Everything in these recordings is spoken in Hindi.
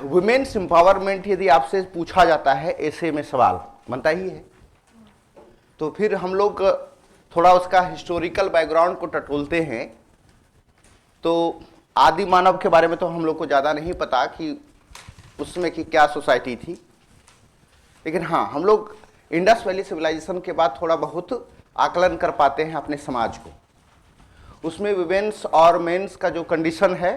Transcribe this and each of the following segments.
वुमेन्स एम्पावरमेंट यदि आपसे पूछा जाता है ऐसे में सवाल बनता ही है, तो फिर हम लोग थोड़ा उसका हिस्टोरिकल बैकग्राउंड को टटोलते हैं। तो आदि मानव के बारे में तो हम लोग को ज़्यादा नहीं पता कि उसमें की क्या सोसाइटी थी, लेकिन हाँ हम लोग इंडस वैली सिविलाइजेशन के बाद थोड़ा बहुत आकलन कर पाते हैं अपने समाज को। उसमें विमेंस और मेंस का जो कंडीशन है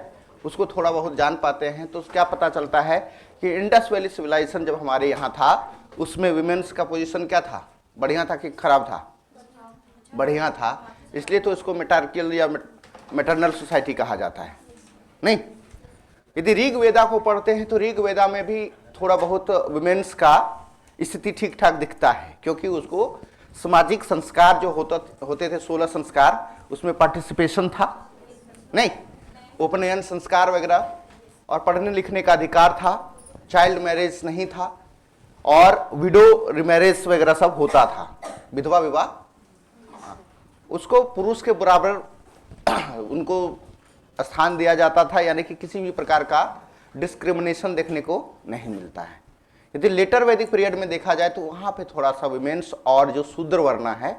उसको थोड़ा बहुत जान पाते हैं। तो क्या पता चलता है कि इंडस वैली सिविलाइजेशन जब हमारे यहाँ था उसमें विमेंस का पोजीशन क्या था, बढ़िया था कि खराब था? बढ़िया था, इसलिए तो इसको मेटार्कियल या मैटरनल सोसाइटी कहा जाता है। नहीं, यदि ऋग वेदा को पढ़ते हैं तो ऋग वेदा में भी थोड़ा बहुत विमेंस का स्थिति ठीक ठाक दिखता है, क्योंकि उसको सामाजिक संस्कार जो होते थे 16 संस्कार, उसमें पार्टिसिपेशन था, नहीं उपनयन संस्कार वगैरह, और पढ़ने लिखने का अधिकार था, चाइल्ड मैरिज नहीं था, और विडो रिमैरेज वगैरह सब होता था, विधवा विवाह उसको पुरुष के बराबर उनको स्थान दिया जाता था, यानी कि किसी भी प्रकार का डिस्क्रिमिनेशन देखने को नहीं मिलता है। यदि लेटर वैदिक पीरियड में देखा जाए तो वहाँ पे थोड़ा सा विमेंस और जो शूद्र वर्ण है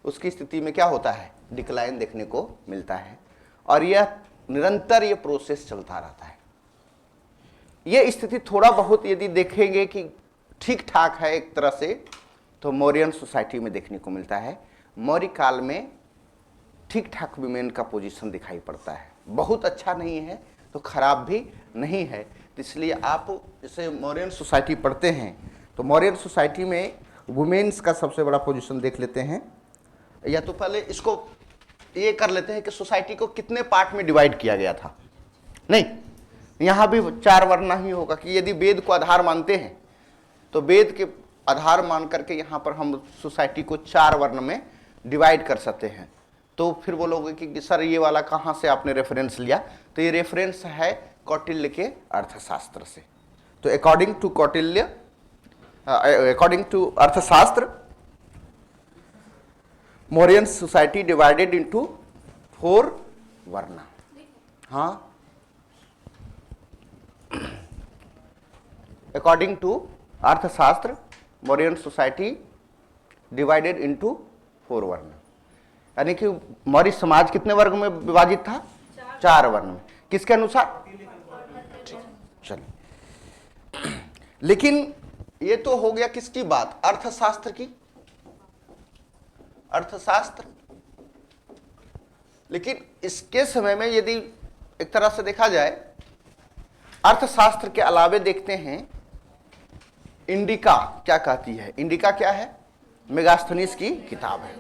उसकी स्थिति में क्या होता है, डिक्लाइन देखने को मिलता है, और यह निरंतर ये प्रोसेस चलता रहता है। ये स्थिति थोड़ा बहुत यदि देखेंगे कि ठीक ठाक है एक तरह से, तो मौर्यन सोसाइटी में देखने को मिलता है। मौर्य काल में ठीक ठाक विमेन का पोजीशन दिखाई पड़ता है, बहुत अच्छा नहीं है तो खराब भी नहीं है। तो इसलिए आप जैसे मौर्यन सोसाइटी पढ़ते हैं तो मौर्यन सोसाइटी में वुमेन्स का सबसे बड़ा पोजीशन देख लेते हैं। या तो पहले इसको ये कर लेते हैं कि सोसाइटी को कितने पार्ट में डिवाइड किया गया था। नहीं, यहाँ भी 4 वर्ण ही होगा कि यदि वेद को आधार मानते हैं तो वेद के आधार मान करके यहाँ पर हम सोसाइटी को 4 वर्ण में डिवाइड कर सकते हैं। तो फिर बोलोगे कि सर ये वाला कहाँ से आपने रेफरेंस लिया, तो ये रेफरेंस है कौटिल्य के अर्थशास्त्र से। तो according to Kautilya, according to Arthashastra, Mauryan society divided into 4 वर्ण। हाँ, according to Arthashastra Mauryan society divided into 4 वर्ण, यानी कि मौर्य समाज कितने वर्ग में विभाजित था? 4 वर्ण में। किसके अनुसार? चलिए, लेकिन ये तो हो गया किसकी बात? अर्थशास्त्र की। अर्थशास्त्र, लेकिन इसके समय में यदि एक तरह से देखा जाए अर्थशास्त्र के अलावे देखते हैं इंडिका क्या कहती है। इंडिका क्या है? मेगास्थनीज की किताब है,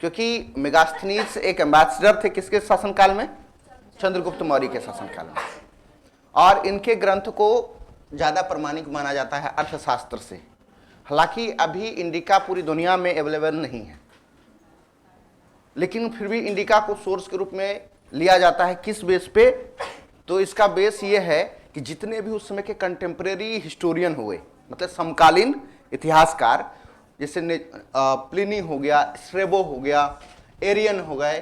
क्योंकि मेगास्थनीज एक एम्बेसडर थे किसके शासनकाल में? चंद्रगुप्त मौर्य के शासनकाल में, और इनके ग्रंथ को ज्यादा प्रमाणिक माना जाता है अर्थशास्त्र से। हालांकि अभी इंडिका पूरी दुनिया में अवेलेबल नहीं है, लेकिन फिर भी इंडिका को सोर्स के रूप में लिया जाता है। किस बेस पे? तो इसका बेस ये है कि जितने भी उस समय के कंटेम्प्रेरी हिस्टोरियन हुए, मतलब समकालीन इतिहासकार, जैसे प्लिनी हो गया, स्ट्रेबो हो गया, एरियन हो गए,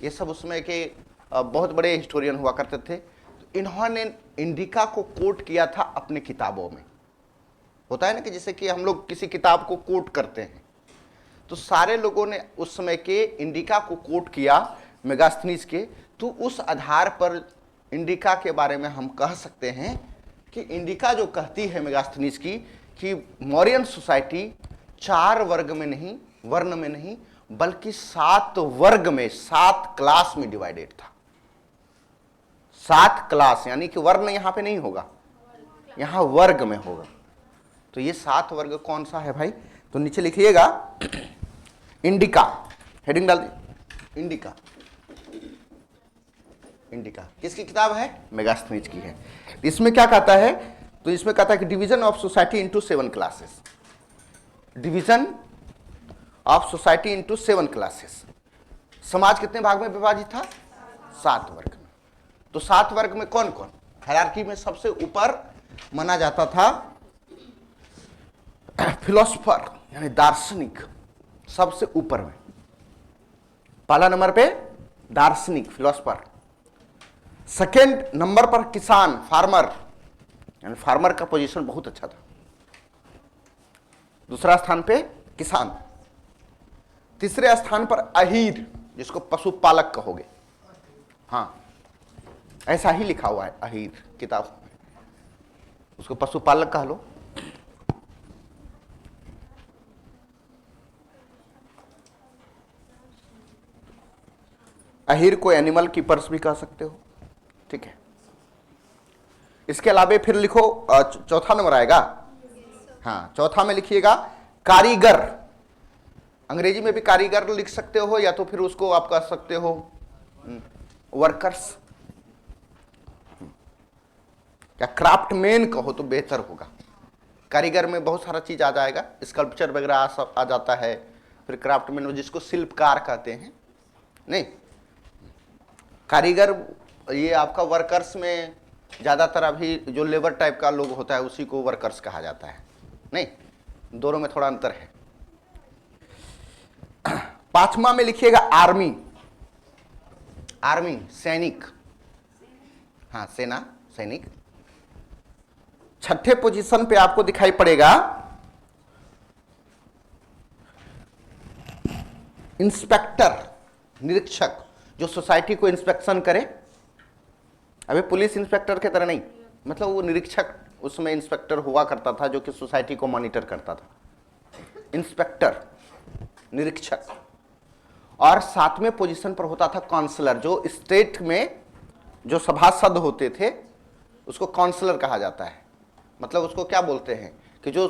ये सब उसमें के बहुत बड़े हिस्टोरियन हुआ करते थे। तो इन्होंने इंडिका को कोट किया था अपने किताबों में। होता है ना कि जैसे कि हम लोग किसी किताब को कोट करते हैं, तो सारे लोगों ने उस समय के इंडिका को कोट किया मेगास्थनीज के। तो उस आधार पर इंडिका के बारे में हम कह सकते हैं कि इंडिका जो कहती है मेगास्थनीज की कि मौर्यन सोसाइटी 4 वर्ग में नहीं, वर्ण में नहीं, बल्कि 7 वर्ग में, 7 क्लास में डिवाइडेड था। 7 क्लास, यानी कि वर्ण यहां पे नहीं होगा, यहां वर्ग में होगा। तो ये 7 वर्ग कौन सा है भाई? तो नीचे लिखिएगा इंडिका, हेडिंग डाल दीजिए। इंडिका, इंडिका किसकी किताब है? मेगास्थनीज की है। इसमें क्या कहता है? तो इसमें कहता है कि division of society into 7 classes. Division of society into 7 classes. समाज कितने भाग में विभाजित था? 7 वर्ग में। तो 7 वर्ग में कौन कौन? हायरार्की में सबसे ऊपर माना जाता था फिलोसोफर, यानी दार्शनिक, सबसे ऊपर में। पहला नंबर पे दार्शनिक, फिलोसोफर। सेकेंड नंबर पर किसान, फार्मर, यानी फार्मर का पोजीशन बहुत अच्छा था। दूसरा स्थान पे किसान, तीसरे स्थान पर अहीर, जिसको पशुपालक कहोगे। हाँ, ऐसा ही लिखा हुआ है अहीर किताब में, उसको पशुपालक कह लो। अहीर को एनिमल कीपर्स भी कह सकते हो, ठीक है। इसके अलावा फिर लिखो, चौथा नंबर आएगा। हाँ, चौथा में लिखिएगा कारीगर। अंग्रेजी में भी कारीगर लिख सकते हो, या तो फिर उसको आप कह सकते हो वर्कर्स, या क्राफ्टमैन कहो तो बेहतर होगा। कारीगर में बहुत सारा चीज आ जाएगा, स्कल्पचर वगैरह आ जाता है। फिर क्राफ्टमैन जिसको शिल्पकार कहते हैं, नहीं कारीगर, ये आपका वर्कर्स में ज्यादातर अभी जो लेबर टाइप का लोग होता है उसी को वर्कर्स कहा जाता है, नहीं, दोनों में थोड़ा अंतर है। पांचवा में लिखिएगा आर्मी। आर्मी सैनिक, हाँ सेना, सैनिक। छठे पोजीशन पे आपको दिखाई पड़ेगा इंस्पेक्टर, निरीक्षक, जो सोसाइटी को इंस्पेक्शन करे। अभी पुलिस इंस्पेक्टर की तरह नहीं, मतलब वो निरीक्षक, उसमें इंस्पेक्टर हुआ करता था जो कि सोसाइटी को मॉनिटर करता था। इंस्पेक्टर, निरीक्षक। और सातवें पोजीशन पर होता था काउंसलर, जो स्टेट में जो सभासद होते थे उसको काउंसलर कहा जाता है। मतलब उसको क्या बोलते हैं कि जो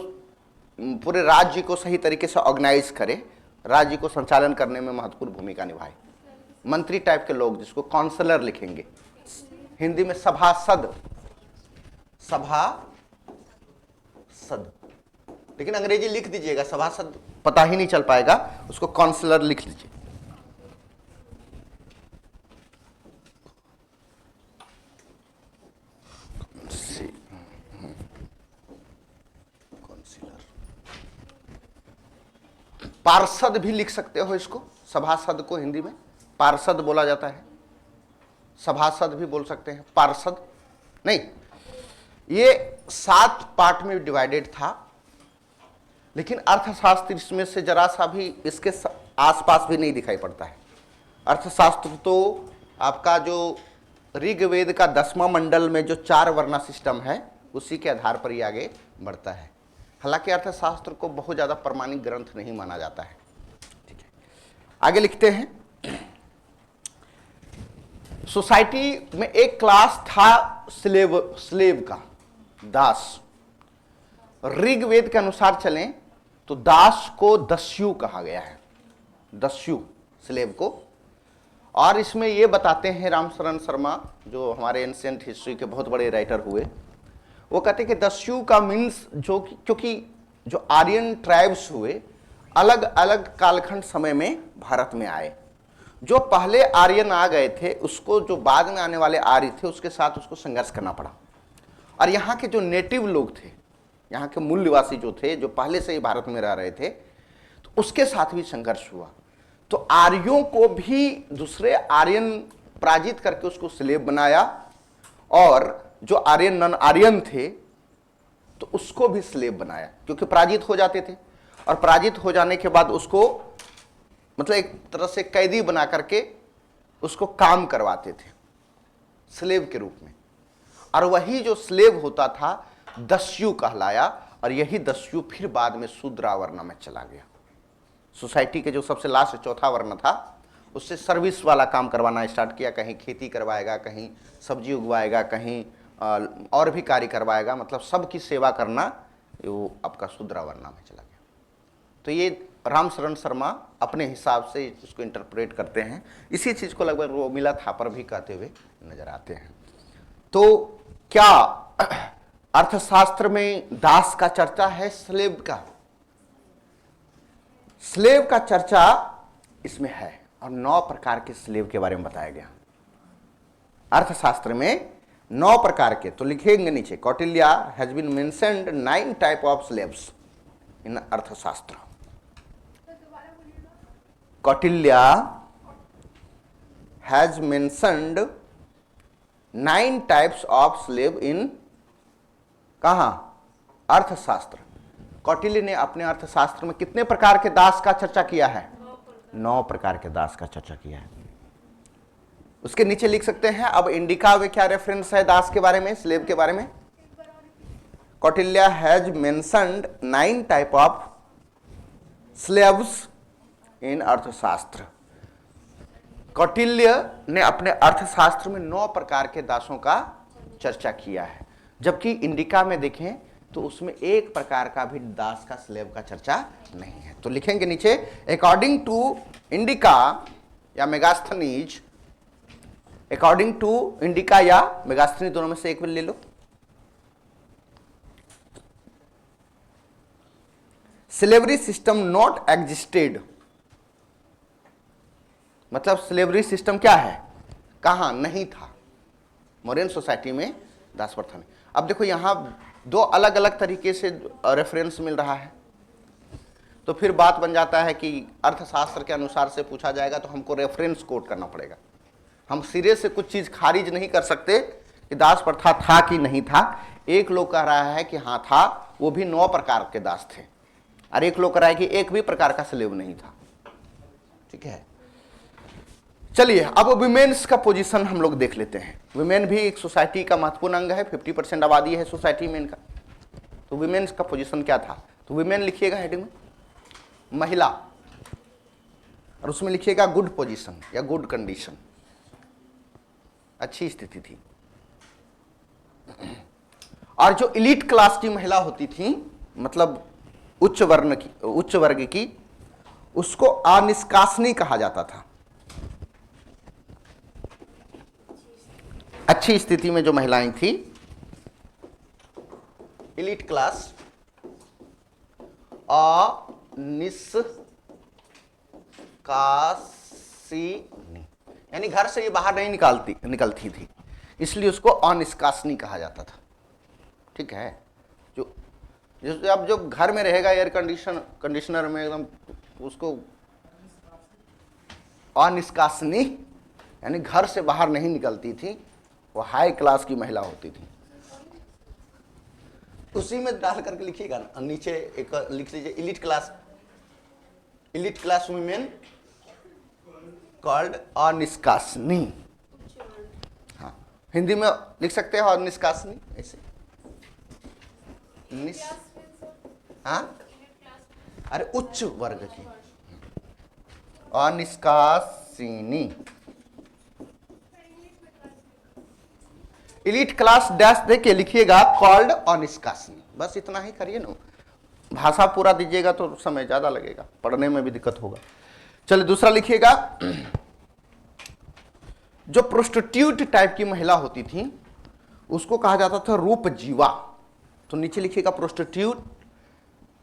पूरे राज्य को सही तरीके से ऑर्गेनाइज करे, राज्य को संचालन करने में महत्वपूर्ण भूमिका निभाए। मंत्री टाइप के लोग, जिसको काउंसलर लिखेंगे, हिंदी में सभासद, सभासद, लेकिन अंग्रेजी लिख दीजिएगा, सभासद पता ही नहीं चल पाएगा, उसको काउंसलर लिख लीजिए। पार्षद भी लिख सकते हो इसको, सभासद को हिंदी में पार्षद बोला जाता है, सभासद भी बोल सकते हैं, पार्षद नहीं। ये 7 पार्ट में डिवाइडेड था, लेकिन अर्थशास्त्र इसमें से जरा सा भी इसके आसपास भी नहीं दिखाई पड़ता है। अर्थशास्त्र तो आपका जो ऋग्वेद का 10वां मंडल में जो 4 वर्णा सिस्टम है उसी के आधार पर ही आगे बढ़ता है। हालांकि अर्थशास्त्र को बहुत ज्यादा प्रमाणिक ग्रंथ नहीं माना जाता है, ठीक है। आगे लिखते हैं, सोसाइटी में एक क्लास था स्लेव का, दास। ऋग्वेद के अनुसार चलें तो दास को दस्यु कहा गया है, दस्यु स्लेव को। और इसमें ये बताते हैं रामशरण शर्मा, जो हमारे एंशिएंट हिस्ट्री के बहुत बड़े राइटर हुए, वो कहते हैं कि दस्यु का मीन्स जो, क्योंकि जो आर्यन ट्राइब्स हुए अलग अलग कालखंड समय में भारत में आए, जो पहले आर्यन आ गए थे उसको जो बाद में आने वाले आर्य थे उसके साथ उसको संघर्ष करना पड़ा। और यहाँ के जो नेटिव लोग थे, यहाँ के मूल निवासी जो थे, जो पहले से ही भारत में रह रहे थे, तो उसके साथ भी संघर्ष हुआ। तो आर्यों को भी दूसरे आर्यन पराजित करके उसको स्लेव बनाया, और जो आर्यन नॉन आर्यन थे तो उसको भी स्लेव बनाया, क्योंकि पराजित हो जाते थे। और पराजित हो जाने के बाद उसको मतलब एक तरह से कैदी बना करके उसको काम करवाते थे स्लेव के रूप में। और वही जो स्लेव होता था दस्यु कहलाया, और यही दस्यु फिर बाद में शूद्र वर्ण में चला गया। सोसाइटी के जो सबसे लास्ट चौथा वर्ण था उससे सर्विस वाला काम करवाना स्टार्ट किया, कहीं खेती करवाएगा, कहीं सब्जी उगवाएगा, कहीं और भी कार्य करवाएगा, मतलब सबकी सेवा करना, वो आपका शूद्र वर्ण में चला गया। तो ये रामशरण शर्मा अपने हिसाब से इसको इंटरप्रेट करते हैं। इसी चीज को लगभग वो मिला थापर भी कहते हुए नजर आते हैं। तो क्या अर्थशास्त्र में दास का चर्चा है, स्लेव का? स्लेव का चर्चा इसमें है, और 9 प्रकार के स्लेव के बारे में बताया गया। अर्थशास्त्र में 9 प्रकार के, तो लिखेंगे नीचे, Kautilya has been mentioned 9 type of slaves in Arthashastra. Kautilya has mentioned 9 types of slave in कहाँ? अर्थशास्त्र। कौटिल्य ने अपने अर्थशास्त्र में कितने प्रकार के दास का चर्चा किया है? 9 प्रकार के दास का चर्चा किया है। उसके नीचे लिख सकते हैं। अब इंडिका में क्या रेफरेंस है दास के बारे में, स्लेव के बारे में? Kautilya has mentioned 9 type of slaves in Arthashastra. Kautilya ने अपने अर्थशास्त्र में 9 प्रकार के दासों का चर्चा किया है, जबकि इंडिका में देखें तो उसमें एक प्रकार का भी दास का, स्लेव का चर्चा नहीं है। तो लिखेंगे नीचे, अकॉर्डिंग टू इंडिका या मेगास्थनीज, अकॉर्डिंग टू इंडिका या मेगास्थनीज, दोनों में से एक भी ले लो। स्लेवरी सिस्टम नॉट एग्जिस्टेड, मतलब स्लेवरी सिस्टम क्या है, कहां नहीं था? मॉडर्न सोसाइटी में दास प्रथा में। अब देखो यहां 2 अलग अलग तरीके से रेफरेंस मिल रहा है, तो फिर बात बन जाता है कि अर्थशास्त्र के अनुसार से पूछा जाएगा तो हमको रेफरेंस कोट करना पड़ेगा। हम सिरे से कुछ चीज खारिज नहीं कर सकते कि दास प्रथा था कि नहीं था। एक लोग कह रहा है कि हाँ था, वो भी 9 प्रकार के दास थे, और एक लोग कह रहा है कि एक भी प्रकार का स्लेव नहीं था। ठीक है, चलिए अब विमेन्स का पोजीशन हम लोग देख लेते हैं। विमेन भी एक सोसाइटी का महत्वपूर्ण अंग है, 50% आबादी है सोसाइटी में इनका। तो विमेन्स का पोजीशन क्या था? तो विमेन लिखिएगा हेडिंग में, महिला, और उसमें लिखिएगा गुड पोजीशन या गुड कंडीशन, अच्छी स्थिति थी। और जो इलीट क्लास की महिला होती थी, मतलब उच्च वर्ग की, उसको अनिष्कासनी कहा जाता था। अच्छी स्थिति में जो महिलाएं थी, इलीट क्लास, अनिष्कासनी, यानी घर से ये बाहर नहीं निकलती थी, इसलिए उसको अनिष्कासनी कहा जाता था। ठीक है, जो अब जो घर में रहेगा एयर कंडीशनर में एकदम, उसको अनिष्कासनी यानी घर से बाहर नहीं निकलती थी, वो हाई क्लास की महिला होती थी। उसी में डाल करके लिखिएगा नीचे, एक लिख लीजिए, इलीट क्लास वुमेन कॉल्ड अनिष्कासनी। हाँ, हिंदी में लिख सकते हैं अनिष्कासनी ऐसे। हाँ, अरे उच्च वर्ग की, अनिष्कासिनी। इलीट क्लास डैश दे के लिखिएगा कॉल्ड अनिष्कासनी, बस इतना ही करिए ना। भाषा पूरा दीजिएगा तो समय ज्यादा लगेगा, पढ़ने में भी दिक्कत होगा। चलिए दूसरा लिखिएगा, जो प्रोस्टिट्यूट टाइप की महिला होती थी उसको कहा जाता था रूप जीवा। तो नीचे लिखिएगा प्रोस्टिट्यूट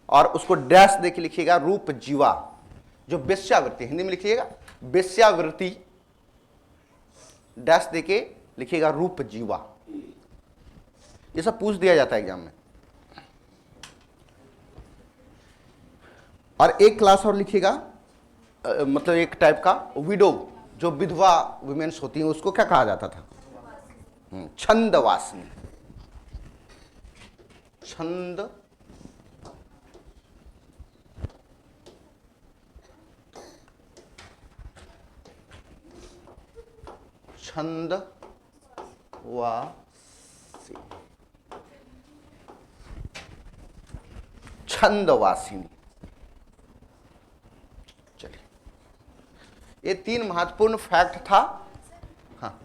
और उसको डैश दे के लिखिएगा रूप जीवा। जो वेश्यावृत्ति, हिंदी में लिखिएगा वेश्यावृत्ति, डैश दे के लिखिएगा रूप जीवा। ये सब पूछ दिया जाता है एग्जाम में। और एक क्लास और लिखिएगा, मतलब एक टाइप का विडो, जो विधवा वुमेन्स होती हैं, उसको क्या कहा जाता था? छंदवासिनी। छंदवासिनी। चलिए, ये 3 महत्वपूर्ण फैक्ट था। हाँ,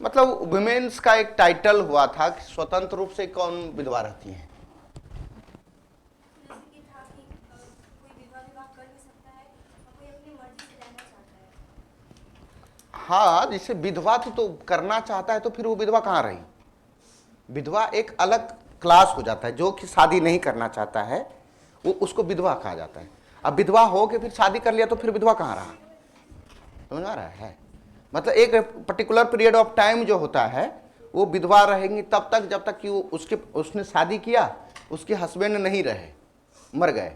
मतलब वुमेन्स का एक टाइटल हुआ था कि स्वतंत्र रूप से कौन विधवा रहती हैं। हाँ, जिसे विधवा तो करना चाहता है तो फिर वो विधवा कहाँ रही? विधवा एक अलग क्लास हो जाता है, जो कि शादी नहीं करना चाहता है वो उसको विधवा कहा जाता है। अब विधवा हो के फिर शादी कर लिया तो फिर विधवा कहाँ रहा? समझ आ रहा है? मतलब एक पर्टिकुलर पीरियड ऑफ टाइम जो होता है वो विधवा रहेंगी तब तक जब तक कि उसने शादी किया, उसके हस्बैंड नहीं रहे, मर गए।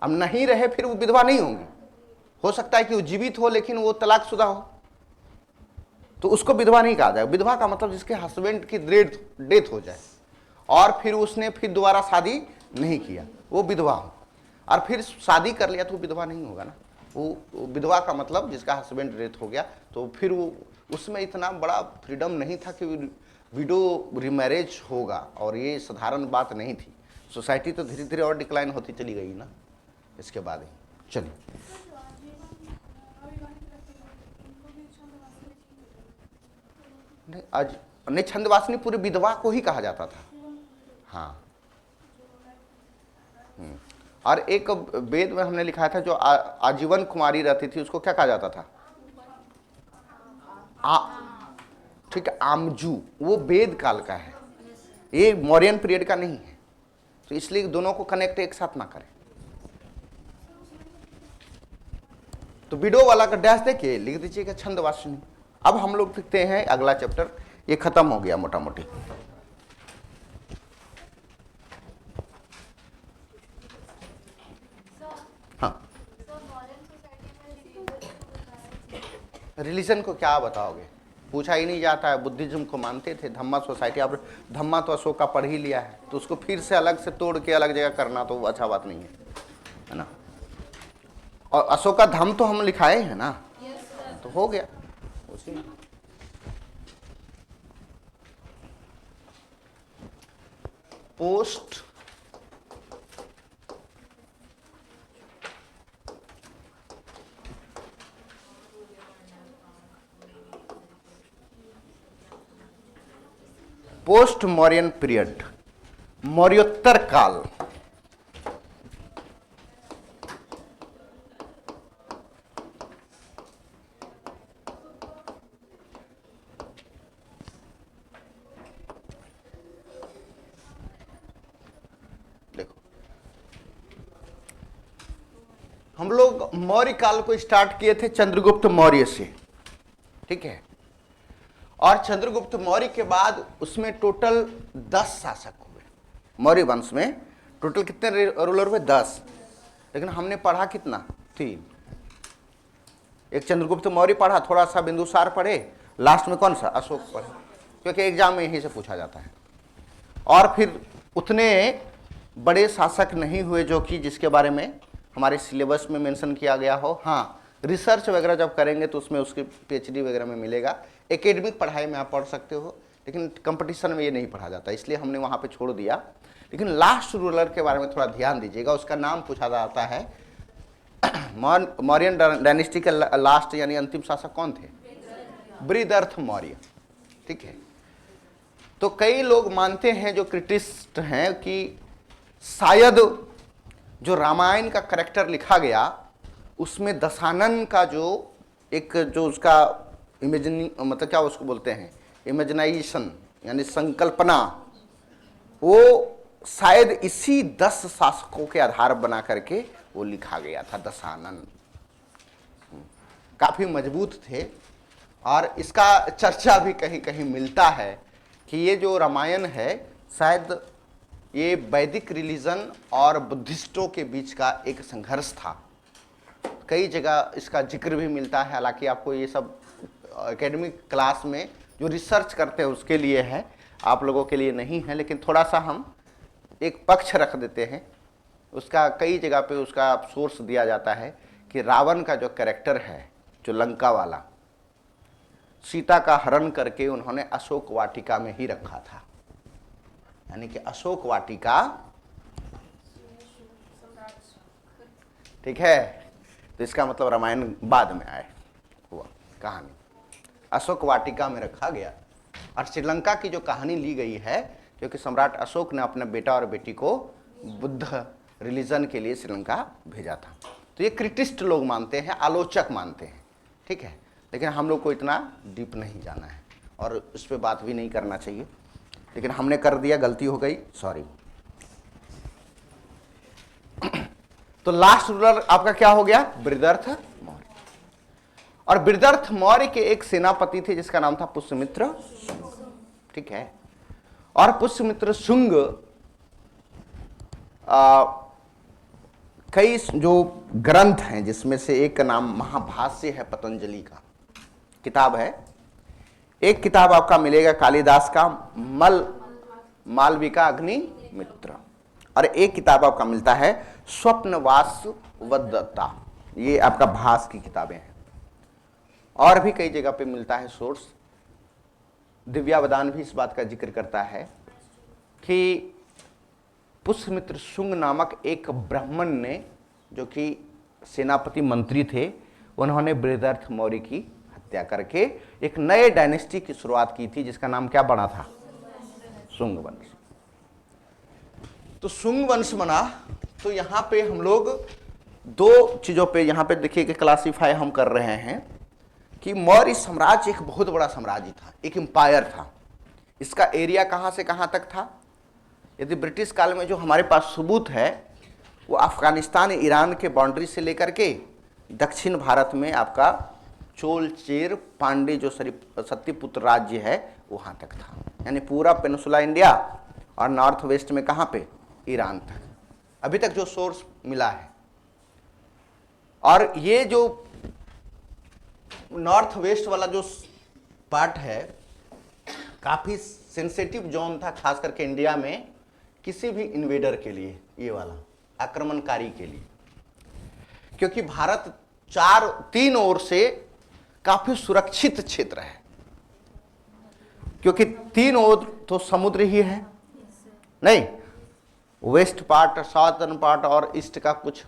अब नहीं रहे फिर वो विधवा नहीं होंगी। हो सकता है कि वो जीवित हो लेकिन वो तलाकशुदा हो, तो उसको विधवा नहीं कहा जाए। विधवा का मतलब जिसके हस्बैंड की डेथ हो जाए और फिर उसने फिर दोबारा शादी नहीं किया, वो विधवा हो। और फिर शादी कर लिया तो विधवा नहीं होगा ना। वो विधवा का मतलब जिसका हस्बैंड डेथ हो गया, तो फिर वो उसमें इतना बड़ा फ्रीडम नहीं था कि विडो रिमैरेज होगा, और ये साधारण बात नहीं थी। सोसाइटी तो धीरे धीरे और डिक्लाइन होती चली गई ना इसके बाद ही। चलिए, नहीं आज नहीं, छंदवासिनी पूरी विधवा को ही कहा जाता था। हाँ, और एक वेद में हमने लिखा था जो आजीवन कुमारी रहती थी उसको क्या कहा जाता था? ठीक है, आमजू। वो वेद काल का है, ये मौर्यन पीरियड का नहीं है, तो इसलिए दोनों को कनेक्ट एक साथ ना करें। तो विडो वाला का डैश देखिए, लिख दीजिएगा छंदवासिनी। अब हम लोग देखते हैं अगला चैप्टर, ये खत्म हो गया मोटा मोटी। हाँ, रिलीजन को क्या बताओगे? पूछा ही नहीं जाता है। बुद्धिज्म को मानते थे, धम्मा सोसाइटी। अब धम्मा तो अशोक का पढ़ ही लिया है, तो उसको फिर से अलग से तोड़ के अलग जगह करना तो अच्छा बात नहीं है ना। और अशोक का धम्म तो हम लिखाए हैं ना, तो हो गया उसी में। पोस्ट पोस्ट मौर्यन पीरियड, मौर्योत्तर काल। देखो, हम लोग मौर्य काल को स्टार्ट किए थे चंद्रगुप्त मौर्य से, ठीक है। और चंद्रगुप्त मौर्य के बाद उसमें टोटल 10 शासक हुए। मौर्य वंश में टोटल कितने रूलर हुए? 10। लेकिन हमने पढ़ा कितना? 3। एक चंद्रगुप्त मौर्य पढ़ा, थोड़ा सा बिंदुसार पढ़े, लास्ट में कौन सा? अशोक पढ़े, क्योंकि एग्जाम में यहीं से पूछा जाता है। और फिर उतने बड़े शासक नहीं हुए जो कि जिसके बारे में हमारे सिलेबस में मेंशन किया गया हो। हाँ, रिसर्च वगैरह जब करेंगे तो उसमें उसकी PhD वगैरह में मिलेगा। एकेडमिक पढ़ाई में आप पढ़ सकते हो, लेकिन कंपटीशन में ये नहीं पढ़ा जाता, इसलिए हमने वहाँ पे छोड़ दिया। लेकिन लास्ट रूलर के बारे में थोड़ा ध्यान दीजिएगा, उसका नाम पूछा जाता है। मौर्यन डायनेस्टी के लास्ट यानी अंतिम शासक कौन थे? बृहदर्थ मौर्य, ठीक है। तो कई लोग मानते हैं, जो क्रिटिस्ट हैं, कि शायद जो रामायण का कैरेक्टर लिखा गया उसमें दशानन का जो उसका इमेजिनिंग, मतलब क्या उसको बोलते हैं, इमेजिनाइजेशन यानी संकल्पना, वो शायद इसी 10 शासकों के आधार बना करके वो लिखा गया था। दशानन काफी मजबूत थे, और इसका चर्चा भी कहीं कहीं मिलता है कि ये जो रामायण है शायद ये वैदिक रिलीजन और बुद्धिस्टों के बीच का एक संघर्ष था। कई जगह इसका जिक्र भी मिलता है, हालांकि आपको ये सब एकेडमिक क्लास में जो रिसर्च करते हैं उसके लिए है, आप लोगों के लिए नहीं है। लेकिन थोड़ा सा हम एक पक्ष रख देते हैं, उसका कई जगह पे उसका सोर्स दिया जाता है कि रावण का जो कैरेक्टर है, जो लंका वाला, सीता का हरण करके उन्होंने अशोक वाटिका में ही रखा था। यानी कि अशोक वाटिका, ठीक है। तो इसका मतलब रामायण बाद में आए हुआ कहानी, अशोक वाटिका में रखा गया। और श्रीलंका की जो कहानी ली गई है, क्योंकि सम्राट अशोक ने अपने बेटा और बेटी को बुद्ध रिलीजन के लिए श्रीलंका भेजा था। तो ये क्रिटिस्ट लोग मानते हैं, आलोचक मानते हैं, ठीक है। लेकिन हम लोग को इतना डीप नहीं जाना है और उस पर बात भी नहीं करना चाहिए, लेकिन हमने कर दिया, गलती हो गई, सॉरी। तो लास्ट रूलर आपका क्या हो गया? बृहदर्थ मौर्य। और बृहदर्थ मौर्य के एक सेनापति थे जिसका नाम था पुष्यमित्र शुंग, ठीक है। और पुष्यमित्र शुंग कई जो ग्रंथ हैं जिसमें से एक का नाम महाभाष्य है, पतंजलि का किताब है। एक किताब आपका मिलेगा कालिदास का मालविका अग्नि मित्र, और एक किताब आपका मिलता है स्वप्नवास वदत्ता, ये आपका भास की किताबें हैं। और भी कई जगह पे मिलता है सोर्स। दिव्यावदान भी इस बात का जिक्र करता है कि पुष्यमित्र शुंग नामक एक ब्राह्मण ने, जो कि सेनापति मंत्री थे, उन्होंने बृहदर्थ मौर्य की हत्या करके एक नए डायनेस्टी की शुरुआत की थी, जिसका नाम क्या बना था? शुंग वंश। तो शुंग वंश बना। तो यहां पे हम लोग दो चीजों पे यहां पे देखिए कि क्लासिफाई हम कर रहे हैं कि मौर्य साम्राज्य एक बहुत बड़ा साम्राज्य था, एक एम्पायर था। इसका एरिया कहां से कहां तक था? यदि ब्रिटिश काल में जो हमारे पास सबूत है वो अफगानिस्तान ईरान के बाउंड्री से लेकर के दक्षिण भारत में आपका चोल चेर पांडे जो सत्यपुत्र राज्य है वहां तक था, यानी पूरा पेनिसुला इंडिया और नॉर्थ वेस्ट में कहां पे? ईरान तक, अभी तक जो सोर्स मिला है। और ये जो नॉर्थ वेस्ट वाला जो पार्ट है काफी सेंसिटिव जोन था, खास करके इंडिया में किसी भी इन्वेडर के लिए, ये वाला आक्रमणकारी के लिए, क्योंकि भारत तीन ओर से काफी सुरक्षित क्षेत्र है, क्योंकि तीन ओर तो समुद्र ही है, नहीं वेस्ट पार्ट, साउथर्न पार्ट और ईस्ट का कुछ,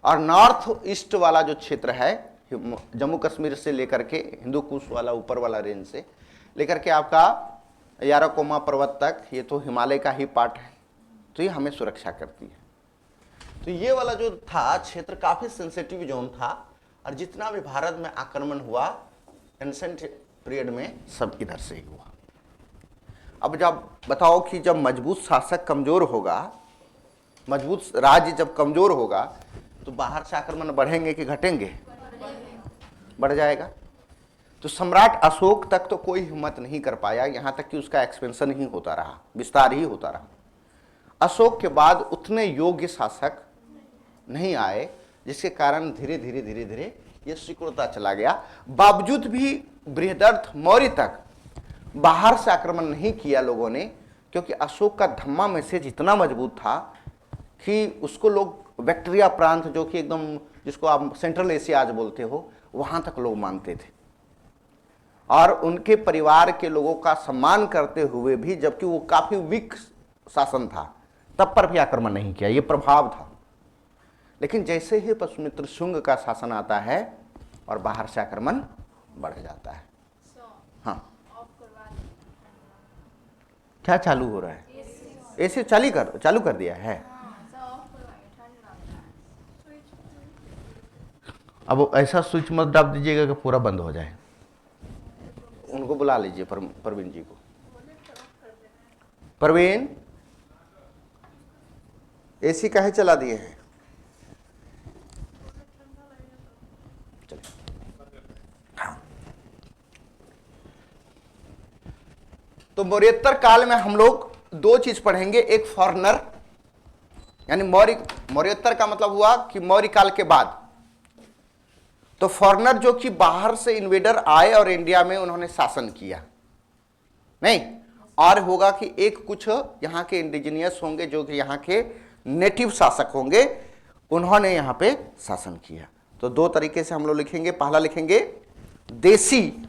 और नॉर्थ ईस्ट वाला जो क्षेत्र है जम्मू कश्मीर से लेकर के हिंदू कुश वाला ऊपर वाला रेंज से लेकर के आपका याराकोमा पर्वत तक, ये तो हिमालय का ही पार्ट है, तो ये हमें सुरक्षा करती है। तो ये वाला जो था क्षेत्र काफी सेंसिटिव जोन था, और जितना भी भारत में आक्रमण हुआ एंसेंट पीरियड में सब इधर से ही हुआ। अब जब बताओ कि जब मजबूत शासक कमजोर होगा, मजबूत राज्य जब कमजोर होगा, तो बाहर से आक्रमण बढ़ेंगे कि घटेंगे? बढ़ जाएगा। तो सम्राट अशोक तक तो कोई हिम्मत नहीं कर पाया, यहां तक कि उसका एक्सपेंशन ही होता रहा, विस्तार ही होता रहा। अशोक के बाद उतने योग्य शासक नहीं आए, जिसके कारण धीरे धीरे धीरे धीरे ये सिकुड़ता चला गया। बावजूद भी बृहदर्थ मौर्य तक बाहर से आक्रमण नहीं किया लोगों ने, क्योंकि अशोक का धम्मा मैसेज इतना मजबूत था कि उसको लोग बैक्टीरिया प्रांत, जो कि एकदम जिसको आप सेंट्रल एशिया आज बोलते हो, वहां तक लोग मानते थे, और उनके परिवार के लोगों का सम्मान करते हुए भी, जबकि वो काफी वीक शासन था, तब पर भी आक्रमण नहीं किया, ये प्रभाव था। लेकिन जैसे ही पुष्यमित्र शुंग का शासन आता है और बाहर से आक्रमण बढ़ जाता है। हाँ, क्या चालू हो रहा है? एसी चालू कर दिया है। अब ऐसा स्विच मत दाब दीजिएगा कि पूरा बंद हो जाए। उनको बुला लीजिए, परवीन जी को। परवीन, एसी काहे चला दिए हैं? हाँ। तो मौर्योत्तर काल में हम लोग दो चीज पढ़ेंगे, एक फॉरेनर, यानी मौर्योत्तर का मतलब हुआ कि मौर्य काल के बाद, तो फॉरेनर जो कि बाहर से इन्वेडर आए और इंडिया में उन्होंने शासन किया, नहीं, और होगा कि एक कुछ यहाँ के इंडिजिनियस होंगे, जो कि यहाँ के नेटिव शासक होंगे, उन्होंने यहाँ पे शासन किया। तो दो तरीके से हम लोग लिखेंगे। पहला लिखेंगे देसी,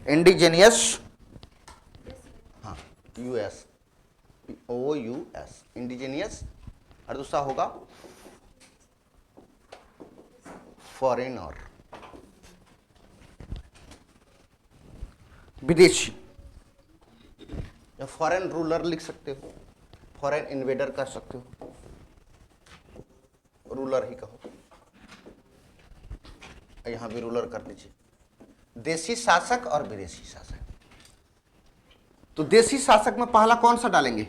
इंडिजीनियस, हाँ यूएस, OUS इंडिजीनियस, और दूसरा होगा फॉरेनर, विदेशी, या फॉरेन रूलर लिख सकते हो, फॉरेन इन्वेडर कर सकते हो, रूलर ही कहो, यहां भी रूलर कर दीजिए। देसी शासक और विदेशी शासक। तो देसी शासक में पहला कौन सा डालेंगे?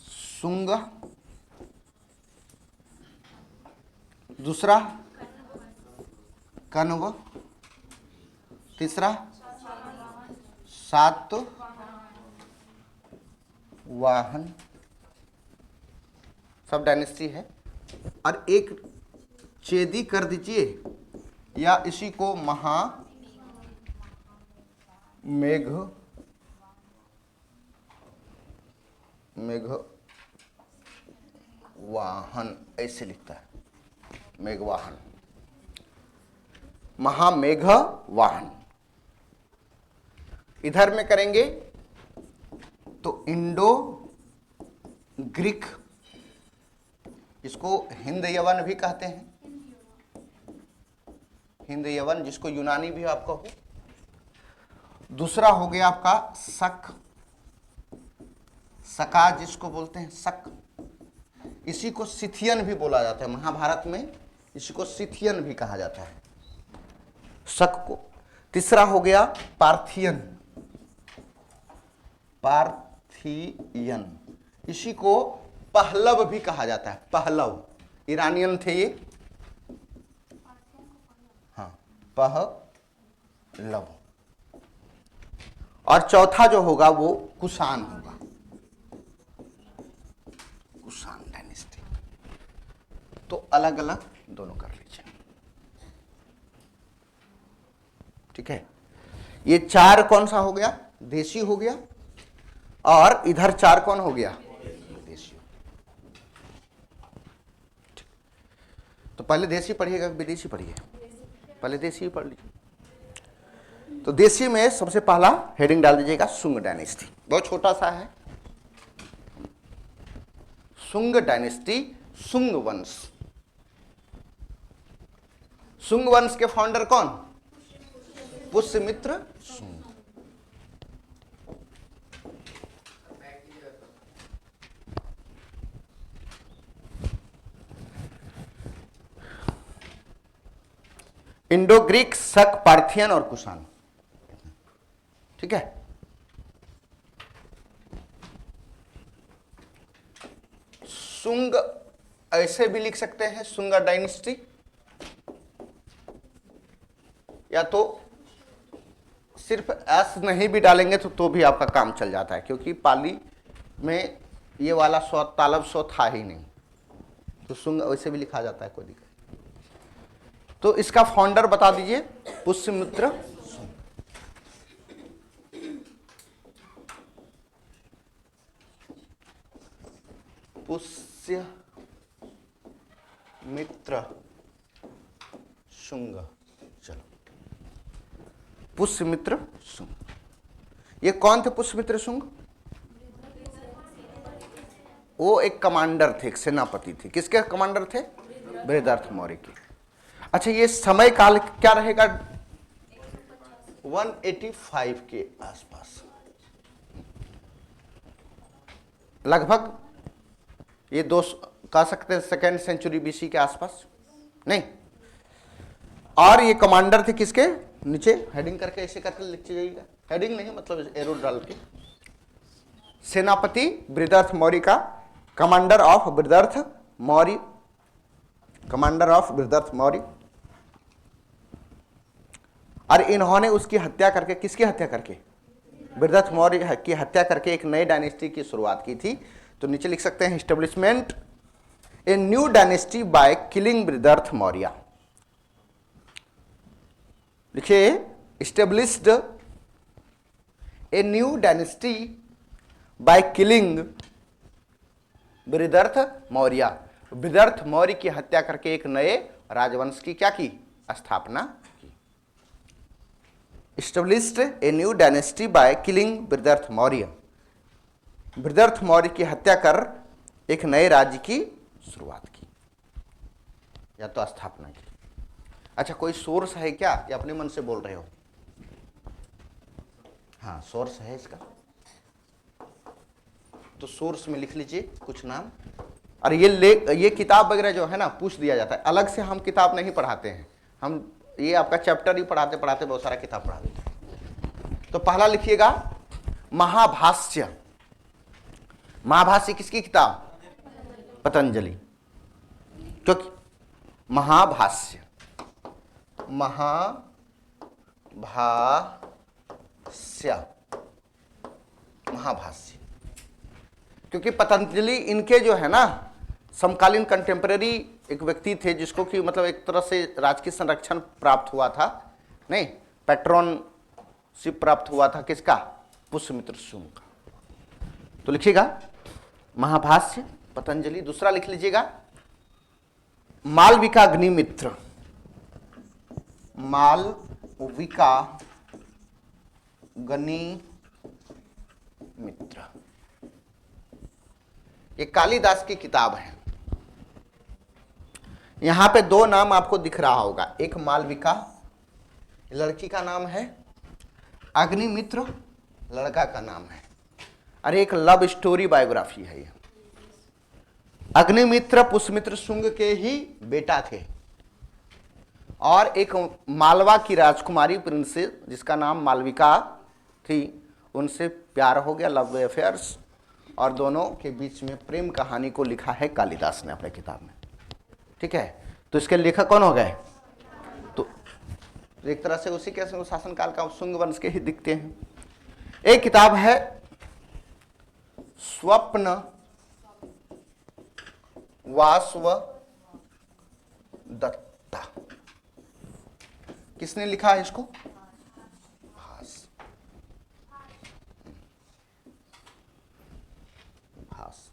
शुंग, दूसरा कण्व, तीसरा सातवाहन, सब डायनेस्टी है। और एक चेदी कर दीजिए या इसी को मेघवाहन ऐसे लिखता है, मेघवाहन, महामेघवाहन। इधर में करेंगे तो इंडो ग्रीक, इसको हिंद यवन भी कहते हैं, हिंद यवन, जिसको यूनानी भी आप कहो। दूसरा हो गया आपका शक, सका जिसको बोलते हैं शक, इसी को सिथियन भी बोला जाता है, महाभारत में इसी को सिथियन भी कहा जाता है, शक को। तीसरा हो गया पार्थियन, पार्थियन, इसी को पहलव भी कहा जाता है, पहलव, ईरानियन थे ये, हाँ पहलव। और चौथा जो होगा वो कुषाण होगा, कुषाण डायनेस्टी। तो अलग अलग दोनों कर लीजिए, ठीक है। ये चार कौन सा हो गया, देशी हो गया, और इधर चार कौन हो गया, विदेशी। तो पहले देशी पढ़िएगा विदेशी पढ़िए, पहले देशी पढ़ लीजिए। तो देशी में सबसे पहला हेडिंग डाल दीजिएगा सुंग डायनेस्टी, बहुत छोटा सा है, सुंग डायनेस्टी, सुंग वंश। सुंग वंश के फाउंडर कौन, पुष्यमित्र सुंग। इंडो ग्रीक, शक, पार्थियन और कुषाण, ठीक है। सुंग ऐसे भी लिख सकते हैं, सुंग डायनेस्टी, या तो सिर्फ एस नहीं भी डालेंगे तो भी आपका काम चल जाता है, क्योंकि पाली में ये वाला स्व, तालब स्व था ही नहीं, तो सुंग वैसे भी लिखा जाता है, कोई दिक्कत। तो इसका फाउंडर बता दीजिए, पुष्यमित्र सुंग। पुष्यमित्र शुंग, चलो पुष्यमित्र शुंग। ये कौन थे पुष्यमित्र शुंग? वो एक कमांडर थे, एक सेनापति थे। किसके कमांडर थे? बृहदर्थ मौर्य के। अच्छा, ये समय काल क्या रहेगा? 185 के आसपास लगभग, ये दो कह सकते हैं सेकेंड सेंचुरी बीसी के आसपास, नहीं। और ये कमांडर थे किसके? नीचे हेडिंग करके ऐसे करके लिख जाइएगा, हेडिंग नहीं मतलब एरो डाल के, सेनापति बृहदर्थ मौर्य का, commander of Brihadratha Maurya, commander of Brihadratha Maurya. और इन्होंने उसकी हत्या करके, किसकी हत्या करके? बृहदर्थ मौर्य की हत्या करके एक नई डायनेस्टी की शुरुआत की थी। तो नीचे लिख सकते हैं establishment a new dynasty by killing Brihadratha Maurya. लिखिए established a new dynasty by killing Brihadratha Maurya. Brihadratha Maurya की हत्या करके एक नए राजवंश की क्या की? स्थापना की। Established a new dynasty by killing Brihadratha Maurya. Brihadratha Maurya की हत्या कर एक नए राज्य की शुरुआत की या तो स्थापना की। अच्छा, कोई सोर्स है क्या या अपने मन से बोल रहे हो? हाँ, सोर्स है इसका, तो सोर्स में लिख लीजिए कुछ नाम। और ये किताब वगैरह जो है ना, पूछ दिया जाता है। अलग से हम किताब नहीं पढ़ाते हैं, हम ये आपका चैप्टर ही पढ़ाते पढ़ाते बहुत सारा किताब पढ़ा देते हैं। तो पहला लिखिएगा महाभाष्य। महाभाष्य किसकी किताब? पतंजलि। क्योंकि महाभाष्य, महाभाष्य, महाभाष्य। क्योंकि पतंजलि इनके जो है ना समकालीन कंटेम्पररी एक व्यक्ति थे, जिसको कि मतलब एक तरह से राजकीय संरक्षण प्राप्त हुआ था, नहीं पैट्रॉनशिप प्राप्त हुआ था किसका, पुष्यमित्र शुंग का। तो लिखिएगा महाभाष्य पतंजलि। दूसरा लिख लीजिएगा मालविका अग्निमित्र, मालविका अग्निमित्र, ये कालिदास की किताब है। यहां पे दो नाम आपको दिख रहा होगा, एक मालविका लड़की का नाम है, अग्निमित्र लड़का का नाम है। अरे एक लव स्टोरी बायोग्राफी है ये। अग्निमित्र पुष्यमित्र शुंग के ही बेटा थे, और एक मालवा की राजकुमारी प्रिंसेस जिसका नाम मालविका थी, उनसे प्यार हो गया, लव अफेयर्स, और दोनों के बीच में प्रेम कहानी को लिखा है कालिदास ने अपने किताब में। ठीक है, तो इसके लेखक कौन हो गए, तो एक तरह से उसी के शासनकाल का शुंग वंश के ही दिखते हैं। एक किताब है स्वप्न वासव दत्ता, किसने लिखा है इसको, भास, भास,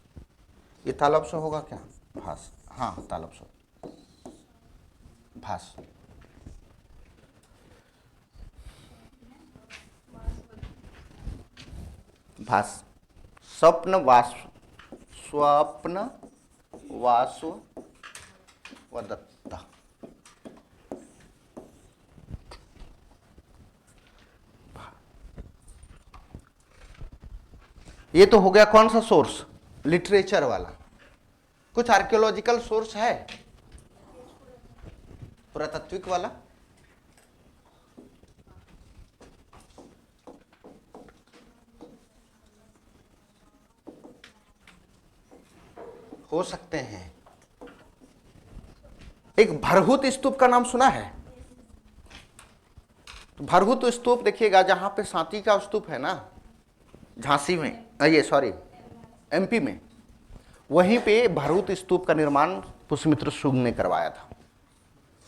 ये तालब से होगा क्या, भास, हाँ तालब से, भास। भास, स्वप्न वासु व दत्ता। ये तो हो गया कौन सा सोर्स, लिटरेचर वाला। कुछ आर्कियोलॉजिकल सोर्स है पुरातात्विक वाला, हो सकते हैं। एक भरहुत स्तूप का नाम सुना है, तो भरहुत स्तूप देखिएगा, जहां पे सांती का स्तूप है ना झांसी में, ये सॉरी एमपी में, वहीं पे भरहुत स्तूप का निर्माण पुष्यमित्र शुंग ने करवाया था।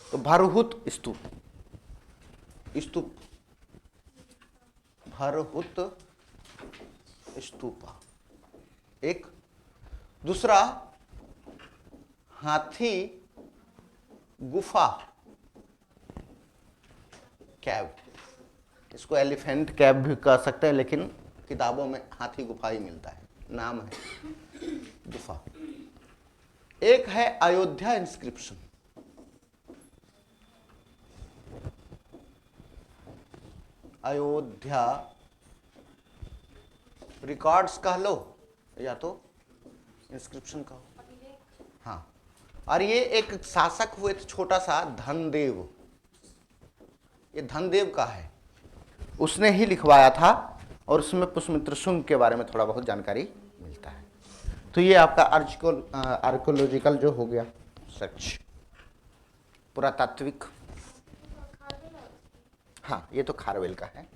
तो भरहुत स्तूप, भरहुत स्तूप एक। दूसरा हाथी गुफा कैव, इसको एलिफेंट कैव भी कह सकते हैं, लेकिन किताबों में हाथी गुफा ही मिलता है, नाम है गुफा। एक है अयोध्या इंस्क्रिप्शन, अयोध्या रिकॉर्ड्स कह लो या तो इंस्क्रिप्शन कहो, हाँ। और ये एक शासक हुए थे छोटा सा धनदेव, ये धनदेव का है, उसने ही लिखवाया था, और उसमें पुष्यमित्र शुंग के बारे में थोड़ा बहुत जानकारी मिलता है। तो ये आपका आर्कियोलॉजिकल जो हो गया सच, पुरातात्विक। हाँ ये तो खारवेल का है,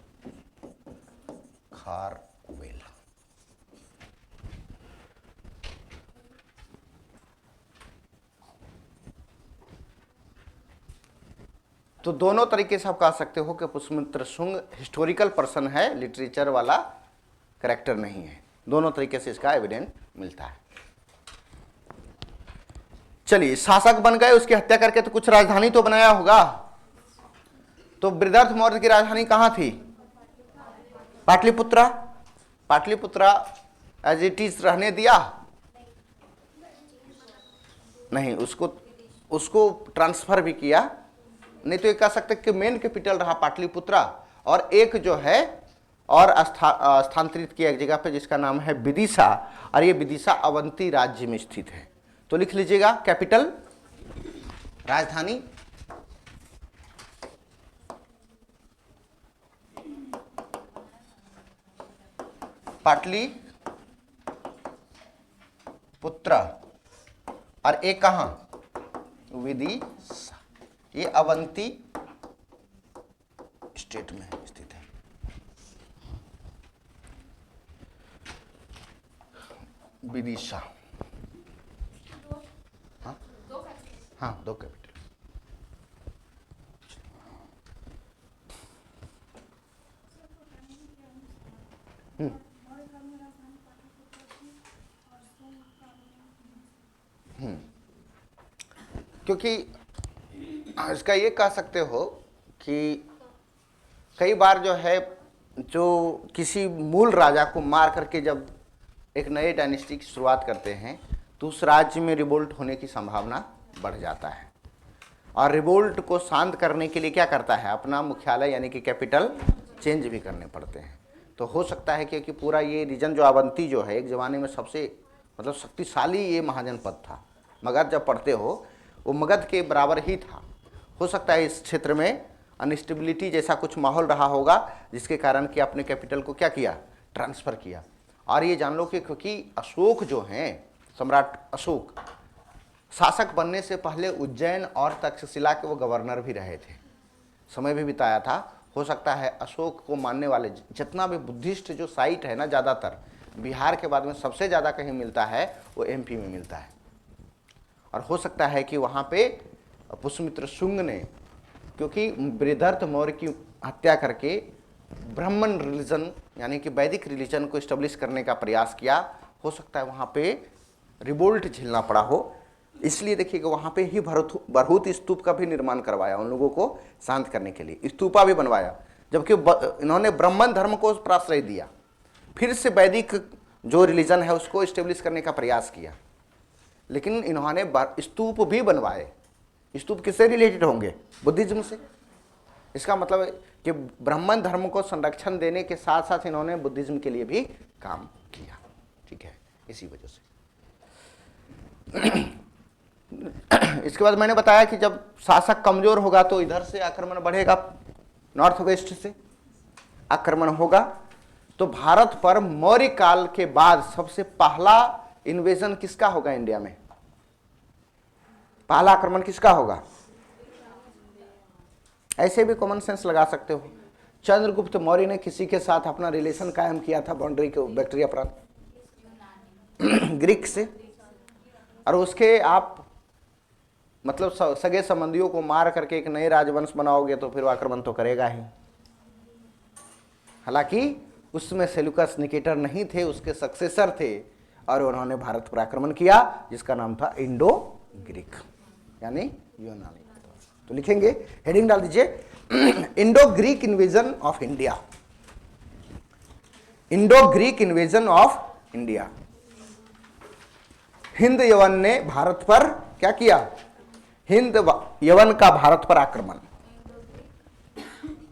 खारवेल। तो दोनों तरीके से आप कह सकते हो कि पुष्यमित्र शुंग हिस्टोरिकल पर्सन है, लिटरेचर वाला कैरेक्टर नहीं है। दोनों तरीके से इसका एविडेंस मिलता है। चलिए, शासक बन गए, उसकी हत्या करके तो कुछ राजधानी तो बनाया होगा। तो वृद्धर्थ मौर्य की राजधानी कहां थी, Pataliputra. Pataliputra as it is रहने दिया नहीं, उसको ट्रांसफर भी किया। नहीं तो ये कह सकते कि मेन कैपिटल रहा पाटलिपुत्रा, और एक जो है और स्थानांतरित किया एक जगह पे जिसका नाम है विदिशा, और ये विदिशा अवंती राज्य में स्थित है। तो लिख लीजिएगा कैपिटल, राजधानी पाटलिपुत्रा, और एक कहां, विदिशा। ये अवंती स्टेट में स्थित है। विदिशा, हाँ हाँ, 2 कैपिटल। क्योंकि इसका ये कह सकते हो कि कई बार जो है, जो किसी मूल राजा को मार करके जब एक नए डायनेस्टी की शुरुआत करते हैं तो उस राज्य में रिवोल्ट होने की संभावना बढ़ जाता है, और रिवोल्ट को शांत करने के लिए क्या करता है, अपना मुख्यालय यानी कि कैपिटल चेंज भी करने पड़ते हैं। तो हो सकता है क्योंकि पूरा ये रीजन जो अवंती जो है एक ज़माने में सबसे मतलब शक्तिशाली ये महाजनपद था। मगध जब पढ़ते हो वो मगध के बराबर ही था। हो सकता है इस क्षेत्र में अनस्टेबिलिटी जैसा कुछ माहौल रहा होगा जिसके कारण कि अपने कैपिटल को क्या किया, ट्रांसफ़र किया। और ये जान लो कि क्योंकि अशोक जो हैं, सम्राट अशोक शासक बनने से पहले उज्जैन और तक्षशिला के वो गवर्नर भी रहे थे, समय भी बिताया था। हो सकता है अशोक को मानने वाले जितना भी बुद्धिस्ट जो साइट है ना, ज़्यादातर बिहार के बाद में सबसे ज़्यादा कहीं मिलता है वो एमपी में मिलता है। और हो सकता है कि वहाँ पे पुष्यमित्र शुंग ने, क्योंकि बृहदर्थ मौर्य की हत्या करके ब्राह्मण रिलीजन यानी कि वैदिक रिलीजन को इस्टेब्लिश करने का प्रयास किया, हो सकता है वहाँ पे रिवोल्ट झेलना पड़ा हो। इसलिए देखिएगा वहाँ पे ही बरहूत स्तूप का भी निर्माण करवाया उन लोगों को शांत करने के लिए, स्तूपा भी बनवाया, जबकि इन्होंने ब्राह्मण धर्म को प्राश्रय दिया, फिर से वैदिक जो रिलीजन है उसको इस्टेब्लिश करने का प्रयास किया। लेकिन इन्होंने स्तूप भी बनवाए। स्तूप किससे रिलेटेड होंगे, बुद्धिज्म से। इसका मतलब है कि ब्राह्मण धर्म को संरक्षण देने के साथ साथ इन्होंने बुद्धिज्म के लिए भी काम किया। ठीक है, इसी वजह से इसके बाद मैंने बताया कि जब शासक कमजोर होगा तो इधर से आक्रमण बढ़ेगा, नॉर्थ वेस्ट से आक्रमण होगा। तो भारत पर मौर्य काल के बाद सबसे पहला इन्वेजन किसका होगा इंडिया में, पहला आक्रमण किसका होगा? ऐसे भी कॉमन सेंस लगा सकते हो। चंद्रगुप्त मौर्य ने किसी के साथ अपना रिलेशन कायम किया था बाउंड्री के बैक्टीरिया प्रांत ग्रीक से, और उसके आप मतलब सगे संबंधियों को मार करके एक नए राजवंश बनाओगे तो फिर वो आक्रमण तो करेगा ही। हालांकि उसमें सेल्यूकस निकेटर नहीं थे, उसके सक्सेसर थे, और उन्होंने भारत पर आक्रमण किया जिसका नाम था इंडो ग्रीक यानी यूनानी। तो लिखेंगे, हेडिंग डाल दीजिए, Indo Greek invasion of India. Indo Greek invasion of India. Hind यवन ने भारत पर क्या किया? हिंद यवन का भारत पर आक्रमण।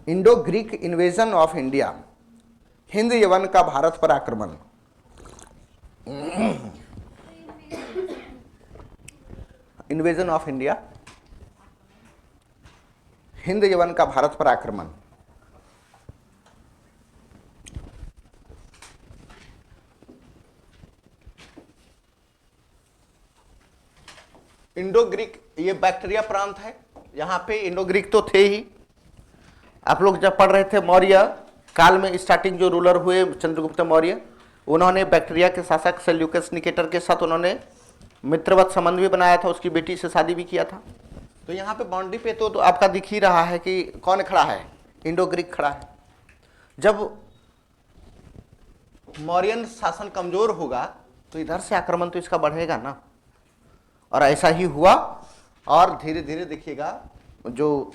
Indo Greek invasion of India, Hind यवन का भारत पर आक्रमण। इन्वेजन ऑफ इंडिया, हिंद यवन का भारत पर आक्रमण। इंडो ग्रीक ये बैक्टीरिया प्रांत है, यहां पे इंडो ग्रीक तो थे ही। आप लोग जब पढ़ रहे थे मौर्य काल में स्टार्टिंग जो रूलर हुए चंद्रगुप्त मौर्य, उन्होंने बैक्टीरिया के शासक सेल्यूकस निकेटर के साथ उन्होंने मित्रवत संबंध भी बनाया था, उसकी बेटी से शादी भी किया था। तो यहाँ पे बाउंड्री पे तो आपका दिख ही रहा है कि कौन खड़ा है, इंडो ग्रीक खड़ा है। जब मौर्यन शासन कमजोर होगा तो इधर से आक्रमण तो इसका बढ़ेगा ना, और ऐसा ही हुआ। और धीरे धीरे देखिएगा जो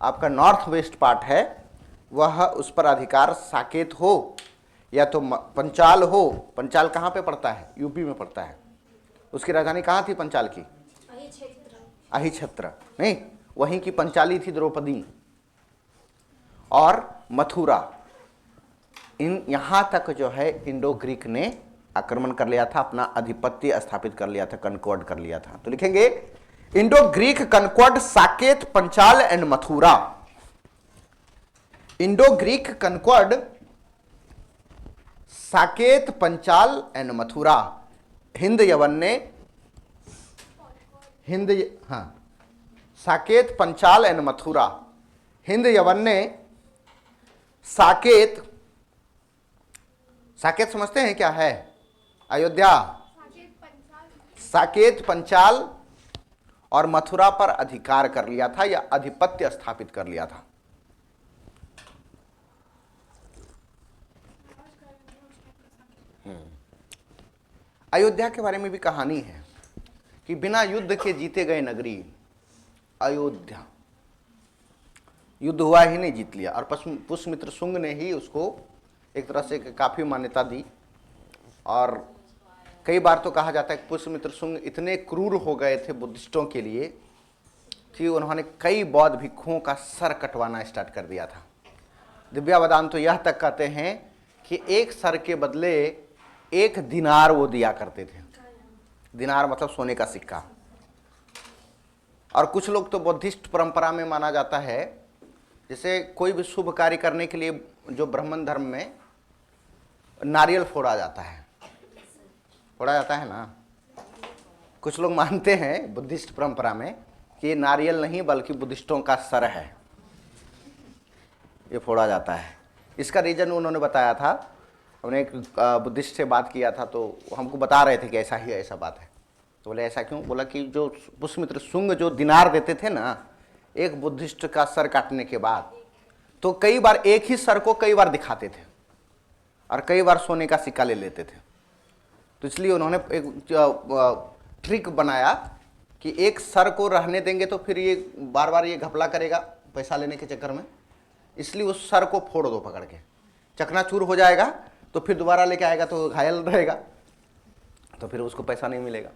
आपका नॉर्थ वेस्ट पार्ट है वह उस पर अधिकार साकेत हो या तो पंचाल हो। पंचाल कहाँ पे पड़ता है? यूपी में पड़ता है। उसकी राजधानी कहाँ थी पंचाल की? अहिछत्र नहीं, वहीं की पंचाली थी द्रौपदी। और मथुरा, इन यहाँ तक जो है इंडो ग्रीक ने आक्रमण कर लिया था, अपना आधिपत्य स्थापित कर लिया था, कनकॉर्ड कर लिया था। तो लिखेंगे Indo Greek concord Saket Panchal and Mathura. Indo Greek concord Saket Panchal and Mathura. हिंद यवन ने साकेत, पंचाल एंड मथुरा। हिंद यवन ने साकेत, साकेत समझते हैं क्या है? अयोध्या, साकेत, पंचाल और मथुरा पर अधिकार कर लिया था या आधिपत्य स्थापित कर लिया था। अयोध्या के बारे में भी कहानी है कि बिना युद्ध के जीते गए नगरी अयोध्या, युद्ध हुआ ही नहीं, जीत लिया। और पुष्यमित्र शुंग ने ही उसको एक तरह से काफी मान्यता दी। और कई बार तो कहा जाता है कि पुष्यमित्र शुंग इतने क्रूर हो गए थे बुद्धिस्टों के लिए कि उन्होंने कई बौद्ध भिक्षुओं का सर कटवाना स्टार्ट कर दिया था। दिव्यावदान तो यह तक कहते हैं कि एक सर के बदले 1 दिनार वो दिया करते थे। दिनार मतलब सोने का सिक्का। और कुछ लोग तो बुद्धिस्ट परंपरा में माना जाता है, जैसे कोई भी शुभ कार्य करने के लिए जो ब्राह्मण धर्म में नारियल फोड़ा जाता है, फोड़ा जाता है ना, कुछ लोग मानते हैं बुद्धिस्ट परंपरा में कि ये नारियल नहीं बल्कि बुद्धिस्टों का सर है, ये फोड़ा जाता है। इसका रीजन उन्होंने बताया था। हमने एक बुद्धिस्ट से बात किया था तो हमको बता रहे थे कि ऐसा ही ऐसा बात है। तो बोले ऐसा क्यों? बोला कि जो पुष्यमित्र शुंग जो दिनार देते थे ना एक बुद्धिस्ट का सर काटने के बाद, तो कई बार एक ही सर को कई बार दिखाते थे और कई बार सोने का सिक्का ले लेते थे। तो इसलिए उन्होंने एक ट्रिक बनाया कि एक सर को रहने देंगे तो फिर ये बार बार ये घपला करेगा पैसा लेने के चक्कर में, इसलिए उस सर को फोड़ दो पकड़ के, चकनाचूर हो जाएगा तो फिर दोबारा लेके आएगा तो घायल रहेगा, तो फिर उसको पैसा नहीं मिलेगा।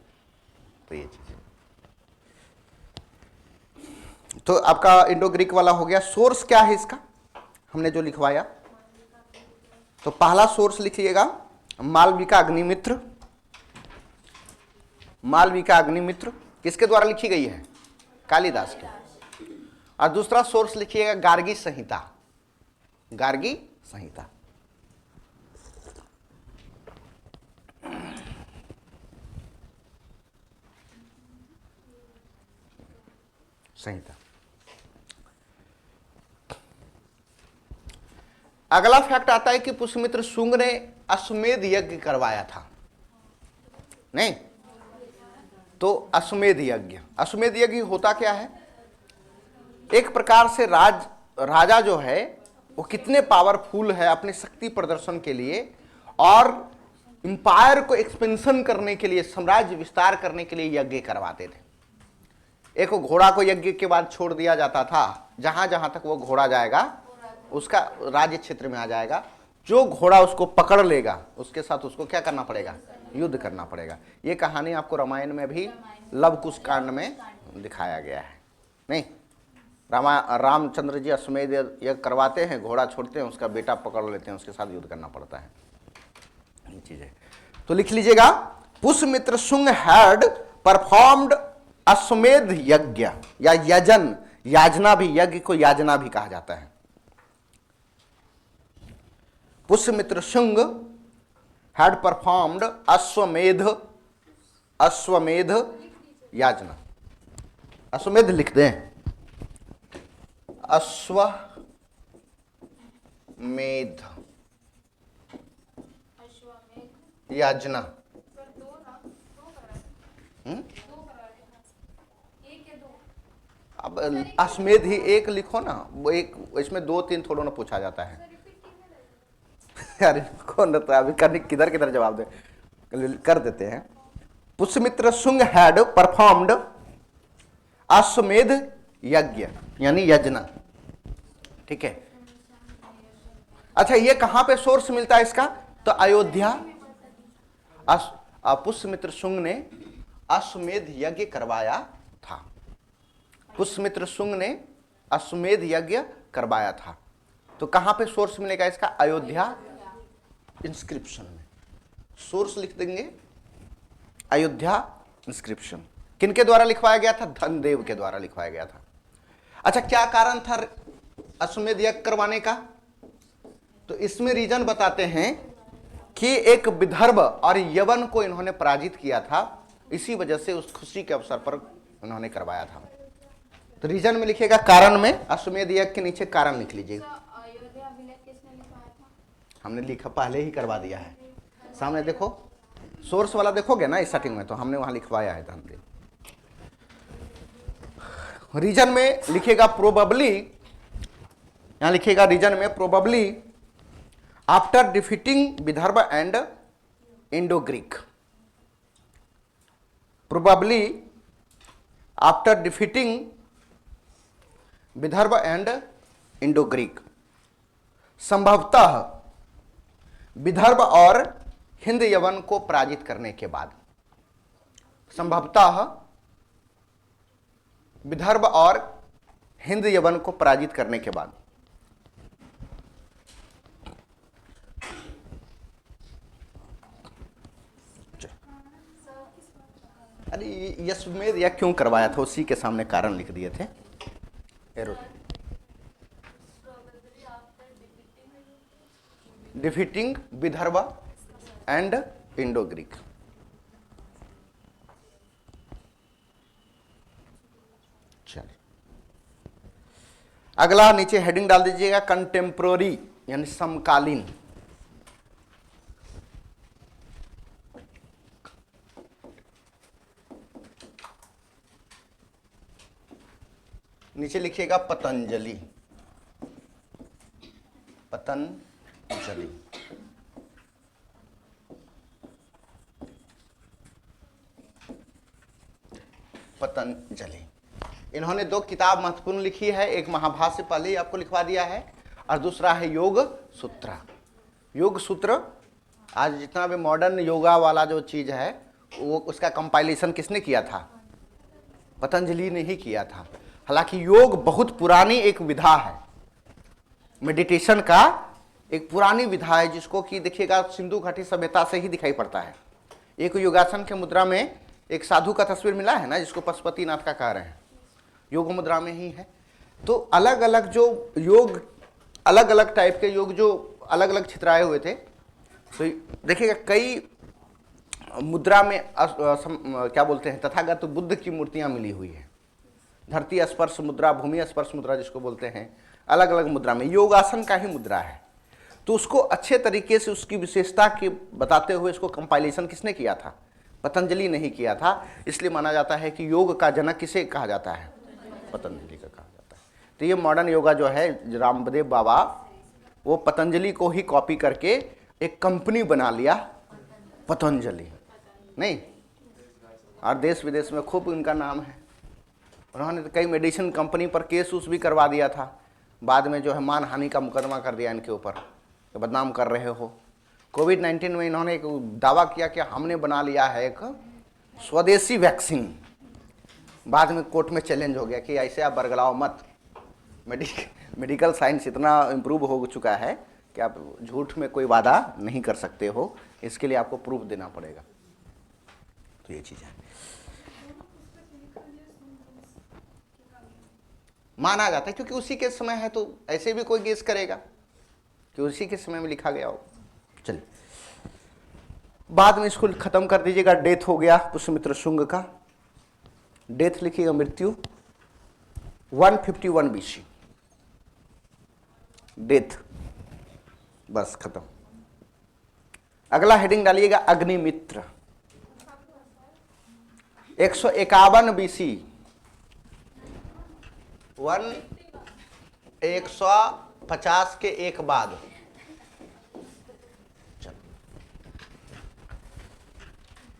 तो ये चीज, तो आपका इंडो ग्रीक वाला हो गया। सोर्स क्या है इसका हमने जो लिखवाया, तो पहला सोर्स लिखिएगा मालविका अग्निमित्र। मालविका अग्निमित्र किसके द्वारा लिखी गई है? कालिदास के। और दूसरा सोर्स लिखिएगा गार्गी संहिता। गार्गी संहिता, संहिता। अगला फैक्ट आता है कि पुष्यमित्र शुंग ने अश्वमेध यज्ञ करवाया था, नहीं? तो अश्वमेध यज्ञ, अश्वमेध यज्ञ होता क्या है? एक प्रकार से राजा जो है वो कितने पावरफुल है अपनी शक्ति प्रदर्शन के लिए और इंपायर को एक्सपेंशन करने के लिए, साम्राज्य विस्तार करने के लिए यज्ञ करवाते थे। एक घोड़ा को यज्ञ के बाद छोड़ दिया जाता था, जहां जहां तक वो घोड़ा जाएगा उसका राज्य क्षेत्र में आ जाएगा। जो घोड़ा उसको पकड़ लेगा उसके साथ उसको क्या करना पड़ेगा? युद्ध करना पड़ेगा। ये कहानी आपको रामायण में भी लव कुश कांड में दिखाया गया है, नहीं? रामचंद्र जी अश्वमेध यज्ञ करवाते हैं, घोड़ा छोड़ते हैं, उसका बेटा पकड़ लेते हैं, उसके साथ युद्ध करना पड़ता है। ये चीज है। तो लिख लीजिएगा, पुष्यमित्र शुंग हैड परफॉर्म्ड अश्वमेध यज्ञ या यजन, याजना भी, यज्ञ को याजना भी कहा जाता है। पुष्यमित्र शुंग हैड परफॉर्म्ड अश्वमेध याजना। अश्वमेध लिख दें, अश्वमेध याजना। अब अश्वमेध ही एक लिखो ना, वो एक, इसमें 2-3 थोड़ा ना पूछा जाता है। अरे कौन रहता है अभी, करने किधर किधर जवाब दे, कर देते हैं। पुष्यमित्र शुंग हैड परफॉर्म्ड अश्वमेध यज्ञ यानी यजना, ठीक है। अच्छा, ये कहां पे सोर्स मिलता है इसका? तो अयोध्या। पुष्यमित्र शुंग ने अश्वमेध यज्ञ करवाया था। पुष्यमित्र शुंग ने अश्वमेध यज्ञ करवाया था। तो कहां पे सोर्स मिलेगा इसका? अयोध्या इंस्क्रिप्शन में सोर्स लिख देंगे, अयोध्या इंस्क्रिप्शन। किनके द्वारा लिखवाया गया था? धनदेव के द्वारा लिखवाया गया था। अच्छा, क्या कारण था अश्वमेध यज्ञ करवाने का? तो इसमें रीजन बताते हैं कि एक विदर्भ और यवन को इन्होंने पराजित किया था, इसी वजह से उस खुशी के अवसर पर उन्होंने करवाया था। तो रीजन में लिखिएगा कारण में, अश्वमेध यज्ञ के नीचे कारण लिख लीजिएगा। हमने लिखा, पहले ही करवा दिया है, सामने देखो, सोर्स वाला देखोगे ना स्टार्टिंग में, तो हमने वहां लिखवाया है। ध्यान दें, रीजन में लिखेगा प्रोबेबली, यहां लिखेगा रीजन में probably after defeating Vidarbha and Indo Greek. Probably after defeating Vidarbha and Indo Greek, संभवतः विदर्भ और हिंद यवन को पराजित करने के बाद, संभवतः विदर्भ और हिंद यवन को पराजित करने के बाद। अरे यशमेध या क्यों करवाया था, उसी के सामने कारण लिख दिए थे। Defeating Vidarbha and Indo Greek. चलिए अगला नीचे हेडिंग डाल दीजिएगा कंटेम्प्रोरी, यानी समकालीन। नीचे लिखिएगा पतंजलि, पतंजलि। पतंजलि इन्होंने दो किताब महत्वपूर्ण लिखी है, एक महाभाष्य पहले ही आपको लिखवा दिया है, और दूसरा है योग सूत्र। योग सूत्र आज जितना भी मॉडर्न योगा वाला जो चीज है, वो उसका कंपाइलेशन किसने किया था? पतंजलि ने ही किया था। हालांकि योग बहुत पुरानी एक विधा है, मेडिटेशन का एक पुरानी विधा है, जिसको कि देखिएगा सिंधु घाटी सभ्यता से ही दिखाई पड़ता है। एक योगासन के मुद्रा में एक साधु का तस्वीर मिला है ना, जिसको पशुपतिनाथ का कह रहे हैं, योग मुद्रा में ही है। तो अलग अलग जो योग, अलग अलग टाइप के योग जो अलग अलग छितराए हुए थे, तो देखिएगा कई मुद्रा में क्या बोलते हैं, तथागत बुद्ध की मूर्तियां मिली हुई है। धरती स्पर्श मुद्रा, भूमि स्पर्श मुद्रा जिसको बोलते हैं, अलग अलग मुद्रा में योगासन का ही मुद्रा है। तो उसको अच्छे तरीके से उसकी विशेषता की बताते हुए इसको कंपाइलेशन किसने किया था? पतंजलि नहीं किया था। इसलिए माना जाता है कि योग का जनक किसे कहा जाता है? पतंजलि का कहा जाता है। तो ये मॉडर्न योगा जो है, रामदेव बाबा वो पतंजलि को ही कॉपी करके एक कंपनी बना लिया, पतंजलि नहीं, और देश विदेश में खूब उनका नाम है। उन्होंने तो कई मेडिसिन कंपनी पर केस उस भी करवा दिया था, बाद में जो है मानहानि का मुकदमा कर दिया इनके ऊपर, तो बदनाम कर रहे हो। कोविड-19 में इन्होंने एक दावा किया कि हमने बना लिया है एक स्वदेशी वैक्सीन। बाद में कोर्ट में चैलेंज हो गया कि ऐसे आप बरगलाओ मत, मेडिकल साइंस इतना इम्प्रूव हो चुका है कि आप झूठ में कोई वादा नहीं कर सकते हो, इसके लिए आपको प्रूफ देना पड़ेगा। तो ये चीज़ है, माना जाता है, क्योंकि उसी के समय है, तो ऐसे भी कोई गेस करेगा कि उसी के समय में लिखा गया हो। चलिए बाद में इसको खत्म कर दीजिएगा। डेथ हो गया पुष्यमित्र शुंग का, डेथ लिखिएगा मृत्यु 151 BC, डेथ, बस खत्म। अगला हेडिंग डालिएगा अग्निमित्र 151 BC, 150 के एक बाद।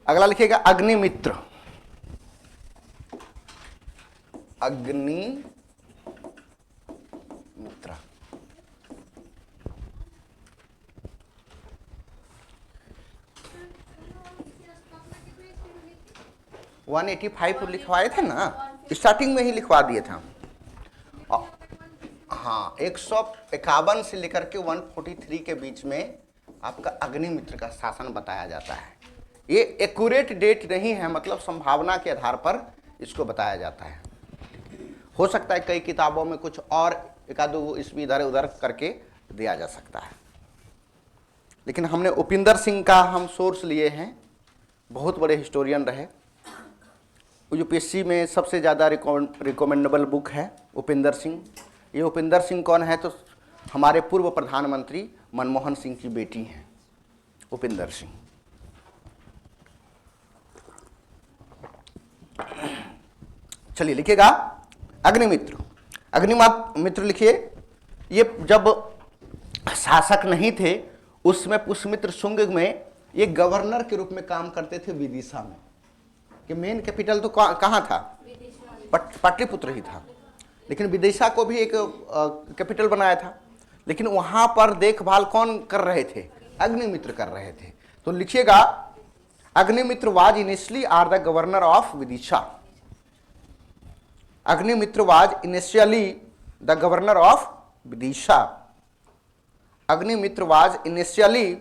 अगला लिखिएगा अग्निमित्र, अग्निमित्र 185 लिखवाए थे ना, स्टार्टिंग में ही लिखवा दिए थे हम। हाँ, 151 से लेकर के 143 के बीच में आपका अग्निमित्र का शासन बताया जाता है। ये एक्यूरेट डेट नहीं है, मतलब संभावना के आधार पर इसको बताया जाता है। हो सकता है कई किताबों में कुछ और एक आधो इसमें इधर उधर करके दिया जा सकता है, लेकिन हमने उपिंदर सिंह का हम सोर्स लिए हैं, बहुत बड़े हिस्टोरियन रहे, यूपीएससी में सबसे ज़्यादा रिकमेंडेबल बुक है उपेंद्र सिंह। ये उपेंद्र सिंह कौन है? तो हमारे पूर्व प्रधानमंत्री मनमोहन सिंह की बेटी हैं उपेंद्र सिंह। चलिए लिखिएगा अग्निमित्र। अग्निमित्र लिखिए। ये जब शासक नहीं थे उसमें पुष्यमित्र शुंग में ये गवर्नर के रूप में काम करते थे विदिशा में, कि मेन कैपिटल तो कहाँ था? पाटलिपुत्र ही था, लेकिन विदिशा को भी एक कैपिटल बनाया था। लेकिन वहां पर देखभाल कौन कर रहे थे? अग्निमित्र कर रहे थे। तो लिखिएगा Agnimitra was initially are the governor of Vidisha. Agnimitra was initially the governor of Vidisha. Agnimitra was initially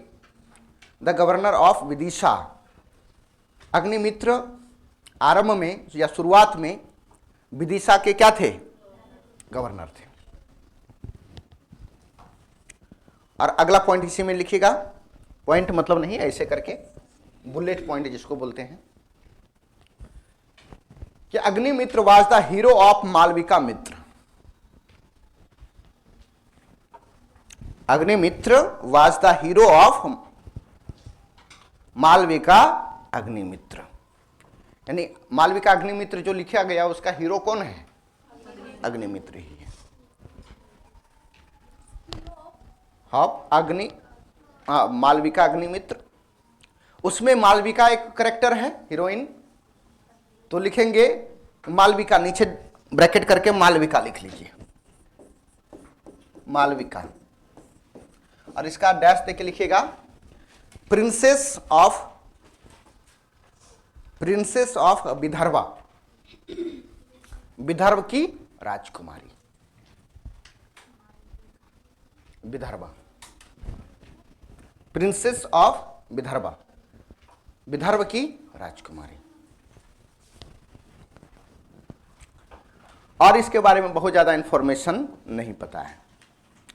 the governor of Vidisha. Agnimitra आरंभ में या शुरुआत में विदिशा के क्या थे? गवर्नर थे। और अगला पॉइंट इसी में लिखिएगा। पॉइंट मतलब नहीं, ऐसे करके बुलेट पॉइंट जिसको बोलते हैं, कि Agnimitra was the hero of Malavika Mitra. Agnimitra was the hero of Malavika Agnimitra. यानी मालविका अग्निमित्र जो लिखा गया उसका हीरो कौन है? अग्निमित्र ही है। मालविका अग्निमित्र, उसमें मालविका एक कैरेक्टर है, हीरोइन। तो लिखेंगे मालविका, नीचे ब्रैकेट करके मालविका लिख लीजिए, मालविका। और इसका डैश देके लिखिएगा प्रिंसेस ऑफ विदर्भा, विदर्भ की राजकुमारी, विदर्भा, प्रिंसेस ऑफ विदर्भा, विदर्भ की राजकुमारी। और इसके बारे में बहुत ज्यादा इंफॉर्मेशन नहीं पता है।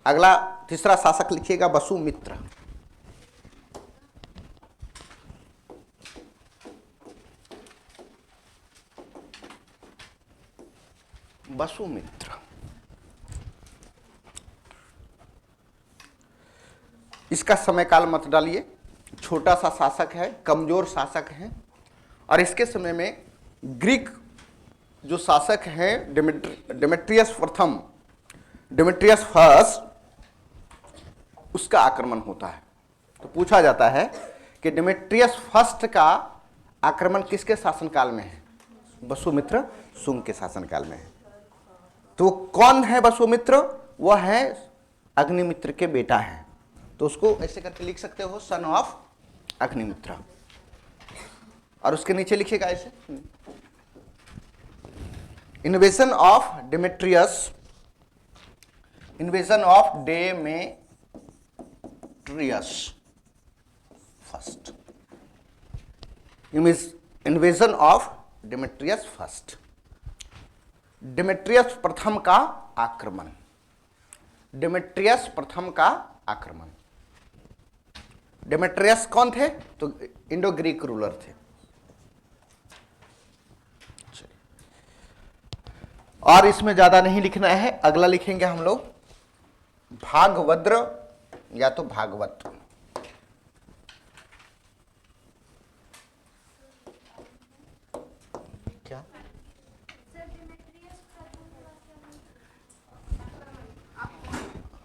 अगला तीसरा शासक लिखिएगा वसुमित्र। वसुमित्र इसका समय काल मत डालिए, छोटा सा शासक है, कमजोर शासक है। और इसके समय में ग्रीक जो शासक हैं डेमेट्रियस प्रथम, डेमेट्रियस फर्स्ट, उसका आक्रमण होता है। तो पूछा जाता है कि डेमेट्रियस फर्स्ट का आक्रमण किसके शासनकाल में है? वसुमित्र शुंग के शासनकाल में है। तो कौन है वसुमित्र? वह है अग्निमित्र के बेटा है। तो उसको ऐसे करके लिख सकते हो, सन ऑफ अग्निमित्र। और उसके नीचे लिखिएगा ऐसे, invasion of Demetrius, invasion of Demetrius first, invasion of Demetrius first, Demetrius प्रथम का आक्रमण, डेमेट्रियस प्रथम का आक्रमण। डेमेट्रियस कौन थे? तो इंडो ग्रीक रूलर थे। और इसमें ज्यादा नहीं लिखना है, अगला लिखेंगे हम लोग भागवद्र या तो भागवत। क्या?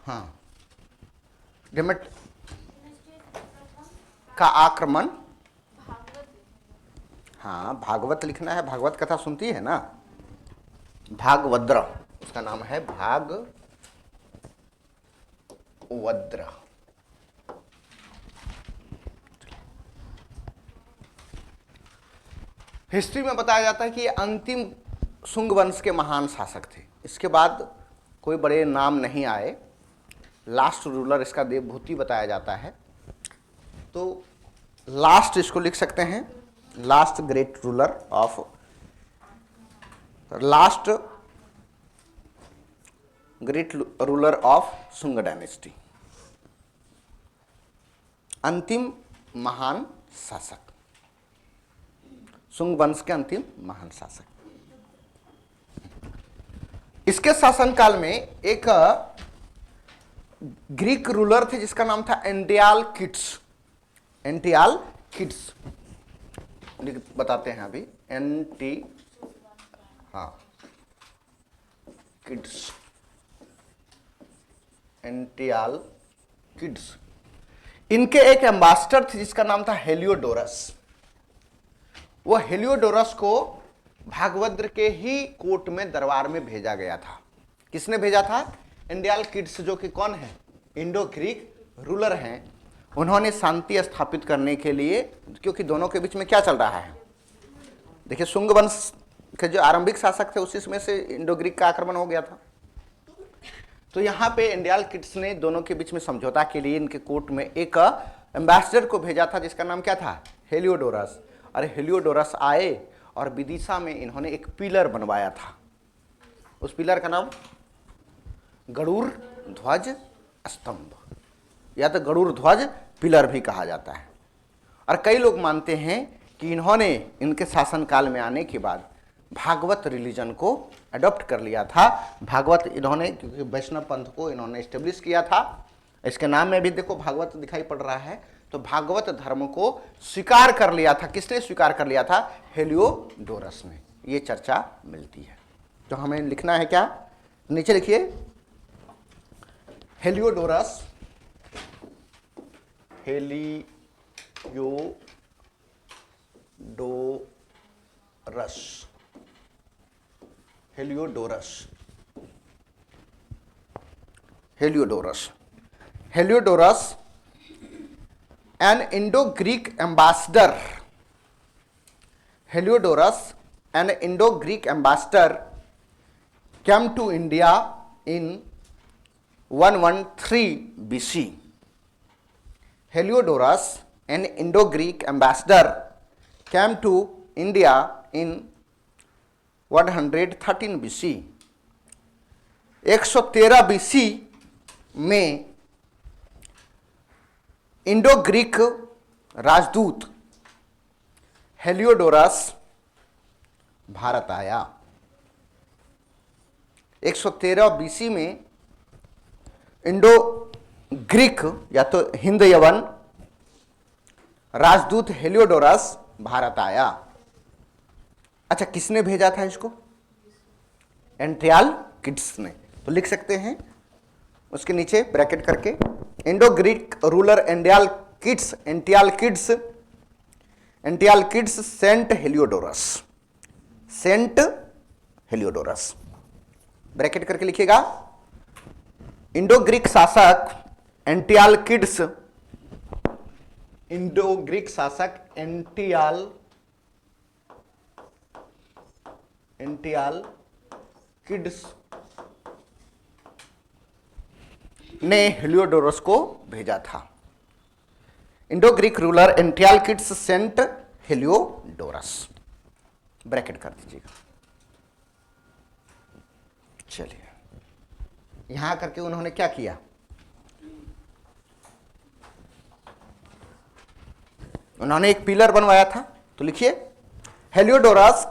हाँ, डेमेट का आक्रमण। हाँ, भागवत लिखना है, भागवत कथा सुनती है ना, भागवद्र उसका नाम है, भागवद्र। हिस्ट्री में बताया जाता है कि ये अंतिम शुंग वंश के महान शासक थे। इसके बाद कोई बड़े नाम नहीं आए। लास्ट रूलर इसका देवभूति बताया जाता है। तो लास्ट इसको लिख सकते हैं, last great ruler of, last great ruler of Shunga dynasty, अंतिम महान शासक। शुंग वंश के अंतिम महान शासक। इसके शासनकाल में एक ग्रीक रूलर थे जिसका नाम था एंटियालकिड्स। एंटियालकिड्स बताते हैं अभी, किड्स, एंटियालकिड्स। इनके एक एम्बेसडर थे जिसका नाम था हेलियोडोरस। वो हेलियोडोरस को भागवत के ही कोर्ट में दरबार में भेजा गया था। किसने भेजा था? एंटियालकिड्स, जो कि कौन है? इंडो ग्रीक रूलर हैं। उन्होंने शांति स्थापित करने के लिए, क्योंकि दोनों के बीच में क्या चल रहा है, देखिए शुंग वंश के जो आरंभिक शासक थे उसी में से इंडो ग्रीक का आक्रमण हो गया था। तो यहाँ पे एंटियालकिड्स ने दोनों के बीच में समझौता के लिए इनके कोर्ट में एक एम्बेसडर को भेजा था जिसका नाम क्या था? हेलियोडोरस। अरे हेलियोडोरस आए और विदिशा में इन्होंने एक पिलर बनवाया था। उस पिलर का नाम गरुड़ ध्वज स्तंभ या तो गरुड़ ध्वज पिलर भी कहा जाता है। और कई लोग मानते हैं कि इन्होंने इनके शासनकाल में आने के बाद भागवत रिलीजन को अडॉप्ट कर लिया था। भागवत इन्होंने, क्योंकि वैष्णव पंथ को इन्होंने एस्टेब्लिश किया था, इसके नाम में भी देखो भागवत दिखाई पड़ रहा है, तो भागवत धर्म को स्वीकार कर लिया था। किसने स्वीकार कर लिया था? हेलियोडोरस ने। ये चर्चा मिलती है। तो हमें लिखना है क्या? नीचे लिखिए, Heliodorus, Heliodorus, an Indo-Greek ambassador. Heliodorus, an Indo-Greek ambassador, came to India in 113 BC. Heliodorus, an Indo-Greek ambassador, came to India in 113 BC. 113 BC में इंडो ग्रीक राजदूत हेलियोडोरस भारत आया। 113 बीसी में इंडो ग्रीक या तो हिंद यवन राजदूत हेलियोडोरस भारत आया। अच्छा, किसने भेजा था इसको? एंटियालकिड्स ने। तो लिख सकते हैं उसके नीचे ब्रैकेट करके, Indo Greek ruler Antialcidas sent Heliodorus, bracket करके लिखिएगा। इंडो ग्रीक शासक एंटियालकिड्स, एंटियालकिड्स ने हेलियोडोरस को भेजा था। Indo Greek ruler Antialcidas sent Heliodorus, bracket कर दीजिएगा। चलिए, यहां करके उन्होंने क्या किया? उन्होंने एक पिलर बनवाया था। तो लिखिए, Heliodorus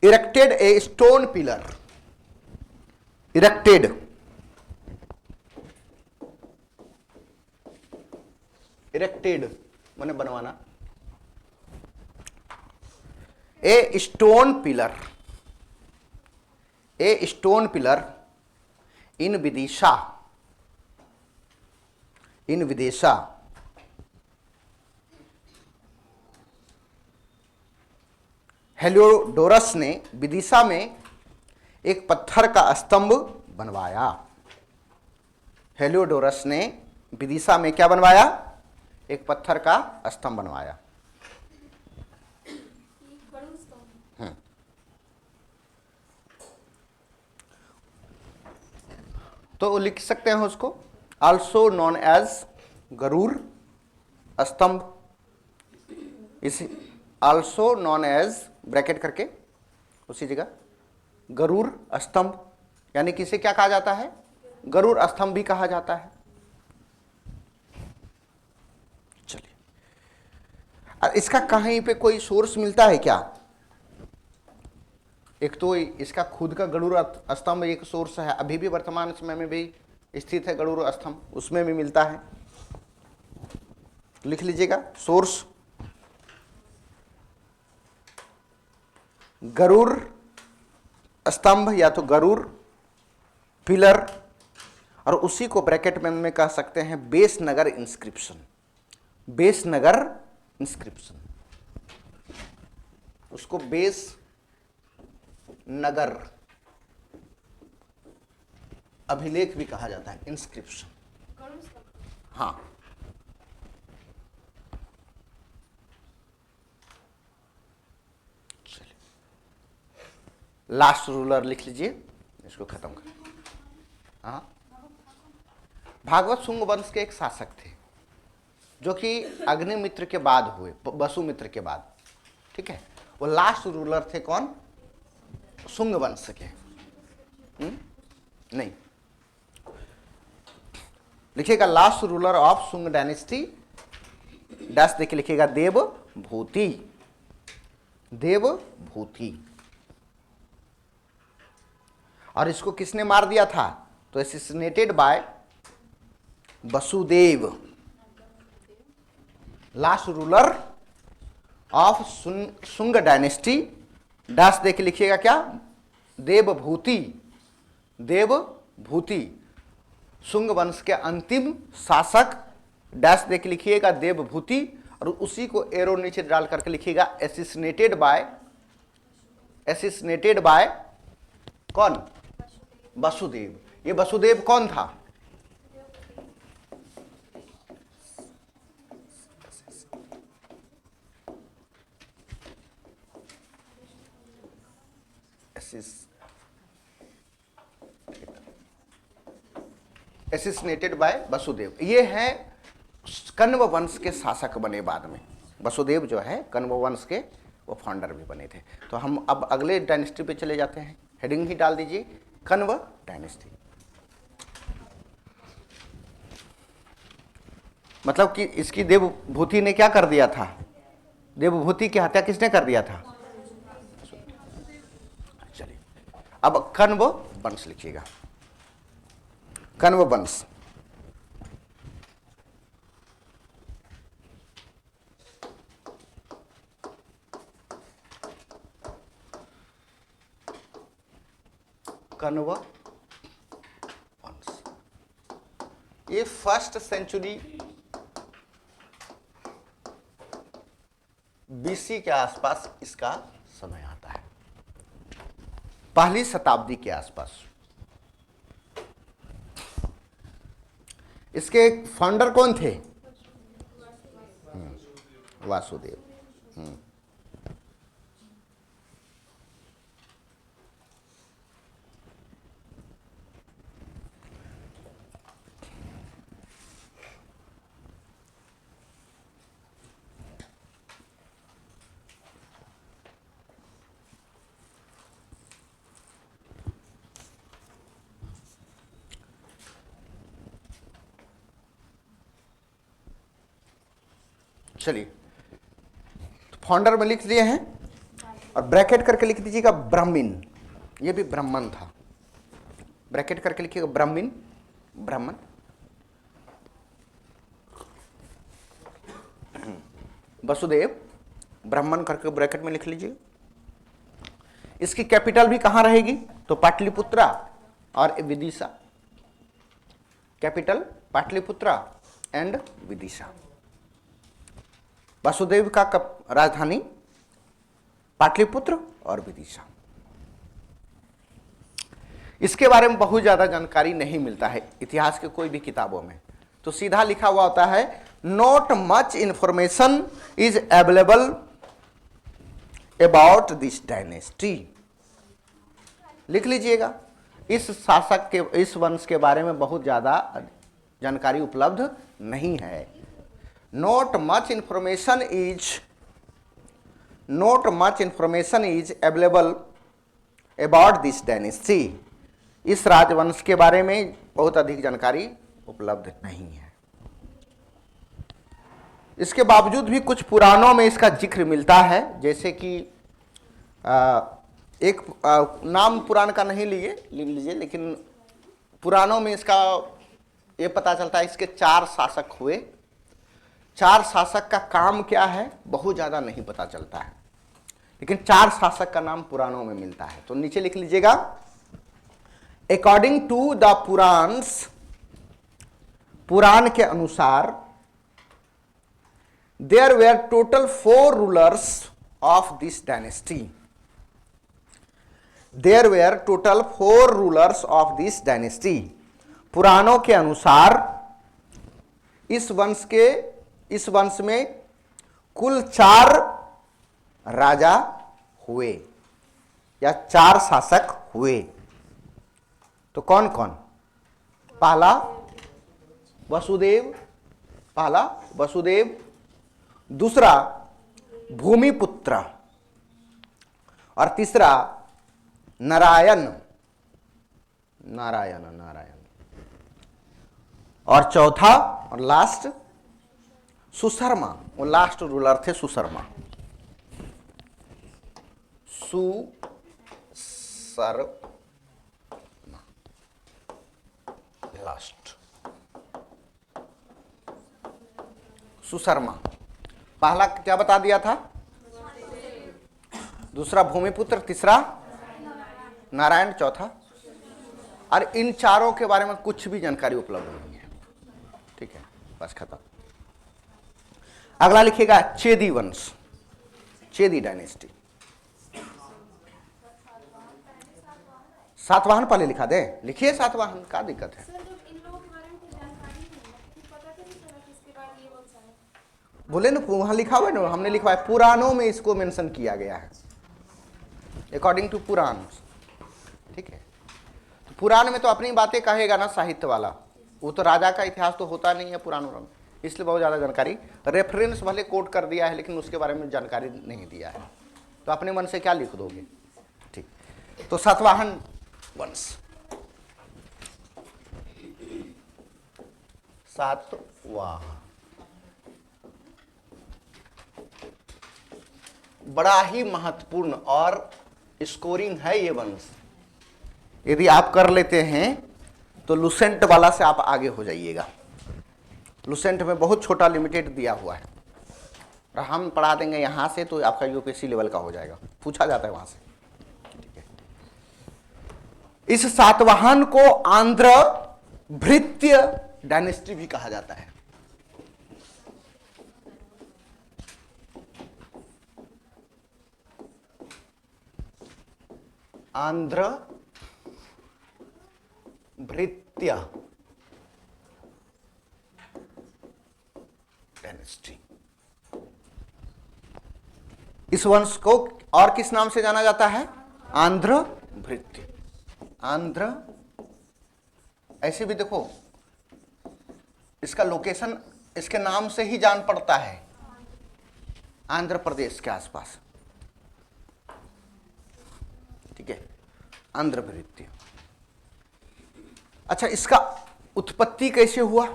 erected a stone pillar, erected माने बनवाना, a stone pillar in Vidisha, Heliodorus ने विदिशा में एक पत्थर का स्तंभ बनवाया। हेलियोडोरस ने विदिशा में क्या बनवाया? एक पत्थर का स्तंभ बनवाया। तो लिख सकते हैं उसको, आल्सो नॉन एज गरुड़ स्तंभ, इस आल्सो नॉन एज ब्रैकेट करके उसी जगह गरुड़ स्तंभ, यानी किसे क्या कहा जाता है? गरुड़ स्तंभ भी कहा जाता है। चलिए, और इसका कहीं पे कोई सोर्स मिलता है क्या? एक तो इसका खुद का गरुड़ स्तंभ एक सोर्स है, अभी भी वर्तमान समय में भी स्थित है गरुड़ स्तंभ, उसमें भी मिलता है। लिख लीजिएगा सोर्स गरुड़ स्तंभ या तो गरुड़ पिलर, और उसी को ब्रैकेट में कह सकते हैं बेस नगर इंस्क्रिप्शन। बेस नगर इंस्क्रिप्शन, उसको बेस नगर अभिलेख भी कहा जाता है, इंस्क्रिप्शन। हाँ, चलिए लास्ट रूलर लिख लीजिए, इसको खत्म कर। हाँ, भागवत शुंग वंश के एक शासक थे जो कि अग्निमित्र के बाद हुए, वसुमित्र के बाद, ठीक है। वो लास्ट रूलर थे कौन? शुंग वंश के। नहीं, लिखिएगा last ruler of Shunga dynasty, dash देखिए लिखिएगा देवभूति। देवभूति। और इसको किसने मार दिया था? तो assassinated by Vasudeva, last ruler of Shunga dynasty, dash देख लिखिएगा क्या? देवभूति। देवभूति शुंग वंश के अंतिम शासक, डैश देख लिखिएगा देवभूति, और उसी को एरो नीचे डाल करके लिखिएगा एसिसिनेटेड बाय कौन? वसुदेव। ये वसुदेव कौन था? एसिसिनेटेड बाय वसुदेव। ये है कण्व वंश के शासक बने बाद में। वसुदेव जो है कण्व वंश के वो फाउंडर भी बने थे। तो हम अब अगले डायनेस्टी पे चले जाते हैं, हेडिंग ही डाल दीजिए कण्व डायनेस्टी। मतलब कि इसकी देवभूति ने क्या कर दिया था? देवभूति की हत्या किसने कर दिया था? चलिए अब कण्व वंश लिखिएगा, कण्व वंश। कण्व वंश ये फर्स्ट सेंचुरी बीसी के आसपास इसका समय आता है, पहली शताब्दी के आसपास। इसके फाउंडर कौन थे? वासुदेव। चलिए फाउंडर में लिख दिए हैं, और ब्रैकेट करके लिख दीजिएगा ब्राह्मण। ये भी ब्राह्मण था, ब्रैकेट करके लिखिएगा ब्राह्मण। ब्राह्मण वसुदेव ब्राह्मण करके ब्रैकेट में लिख लीजिए। इसकी कैपिटल भी कहां रहेगी? तो पाटलिपुत्रा और विदिशा। Capital Pataliputra and Vidisha. वसुदेव का राजधानी पाटलिपुत्र और विदिशा। इसके बारे में बहुत ज्यादा जानकारी नहीं मिलता है इतिहास के कोई भी किताबों में, तो सीधा लिखा हुआ होता है not much information is available about this dynasty. लिख लीजिएगा, इस शासक के, इस वंश के बारे में बहुत ज्यादा जानकारी उपलब्ध नहीं है। Not much information is available about this dynasty. इस राजवंश के बारे में बहुत अधिक जानकारी उपलब्ध नहीं है। इसके बावजूद भी कुछ पुराणों में इसका जिक्र मिलता है, जैसे कि एक नाम पुराण का नहीं लिख लीजिए, लेकिन पुराणों में इसका ये पता चलता है इसके 4 शासक हुए। 4 शासक का काम क्या है बहुत ज़्यादा नहीं पता चलता है, लेकिन 4 शासक का नाम पुराणों में मिलता है। तो नीचे लिख लीजिएगा, अकॉर्डिंग टू द पुराण्स, पुराण के अनुसार there were total 4 rulers of this dynasty. There were total 4 rulers of this dynasty. पुराणों के अनुसार इस वंश में कुल 4 राजा हुए या 4 शासक हुए। तो कौन कौन? पहला वसुदेव, दूसरा भूमिपुत्र, और तीसरा नारायण, और चौथा और लास्ट सुशर्मा। वो लास्ट रूलर थे सुशर्मा। सुशर्मा। पहला क्या बता दिया था? दूसरा भूमिपुत्र, तीसरा नारायण, चौथा। और इन चारों के बारे में कुछ भी जानकारी उपलब्ध नहीं है। ठीक है, बस खत्म। अगला लिखिएगा चेदी वंश, चेदी डायनेस्टी। सातवाहन पहले लिखा दे, लिखिए सातवाहन, क्या दिक्कत है? बोले ना वहां लिखा हुआ है ना, हमने लिखा है पुराणों में इसको मेंशन किया गया है, अकॉर्डिंग टू पुराण। ठीक है, तो पुराण में तो अपनी बातें कहेगा ना साहित्य वाला, वो तो राजा का इतिहास तो होता नहीं है पुराणों में, इसलिए बहुत ज़्यादा जानकारी। रेफरेंस भले कोट कर दिया है लेकिन उसके बारे में जानकारी नहीं दिया है, तो अपने मन से क्या लिख दोगे। ठीक, तो सातवाहन वंश, सातवाहन बड़ा ही महत्वपूर्ण और स्कोरिंग है ये वंश। यदि आप कर लेते हैं तो लुसेंट वाला से आप आगे हो जाइएगा। लुसेंट में बहुत छोटा लिमिटेड दिया हुआ है, और हम पढ़ा देंगे यहाँ से तो आपका यूपीएससी लेवल का हो जाएगा, पूछा जाता है वहाँ से। ठीक है, इस सातवाहन को आंध्र भृत्य डायनेस्टी भी कहा जाता है। आंध्र भृत्य डायनेस्टी। इस वंश को और किस नाम से जाना जाता है? आंध्र भृत्य। आंध्र, ऐसे भी देखो इसका लोकेशन इसके नाम से ही जान पड़ता है, आंध्र प्रदेश के आसपास। ठीक है, आंध्र भृत्य। अच्छा, इसका उत्पत्ति कैसे हुआ,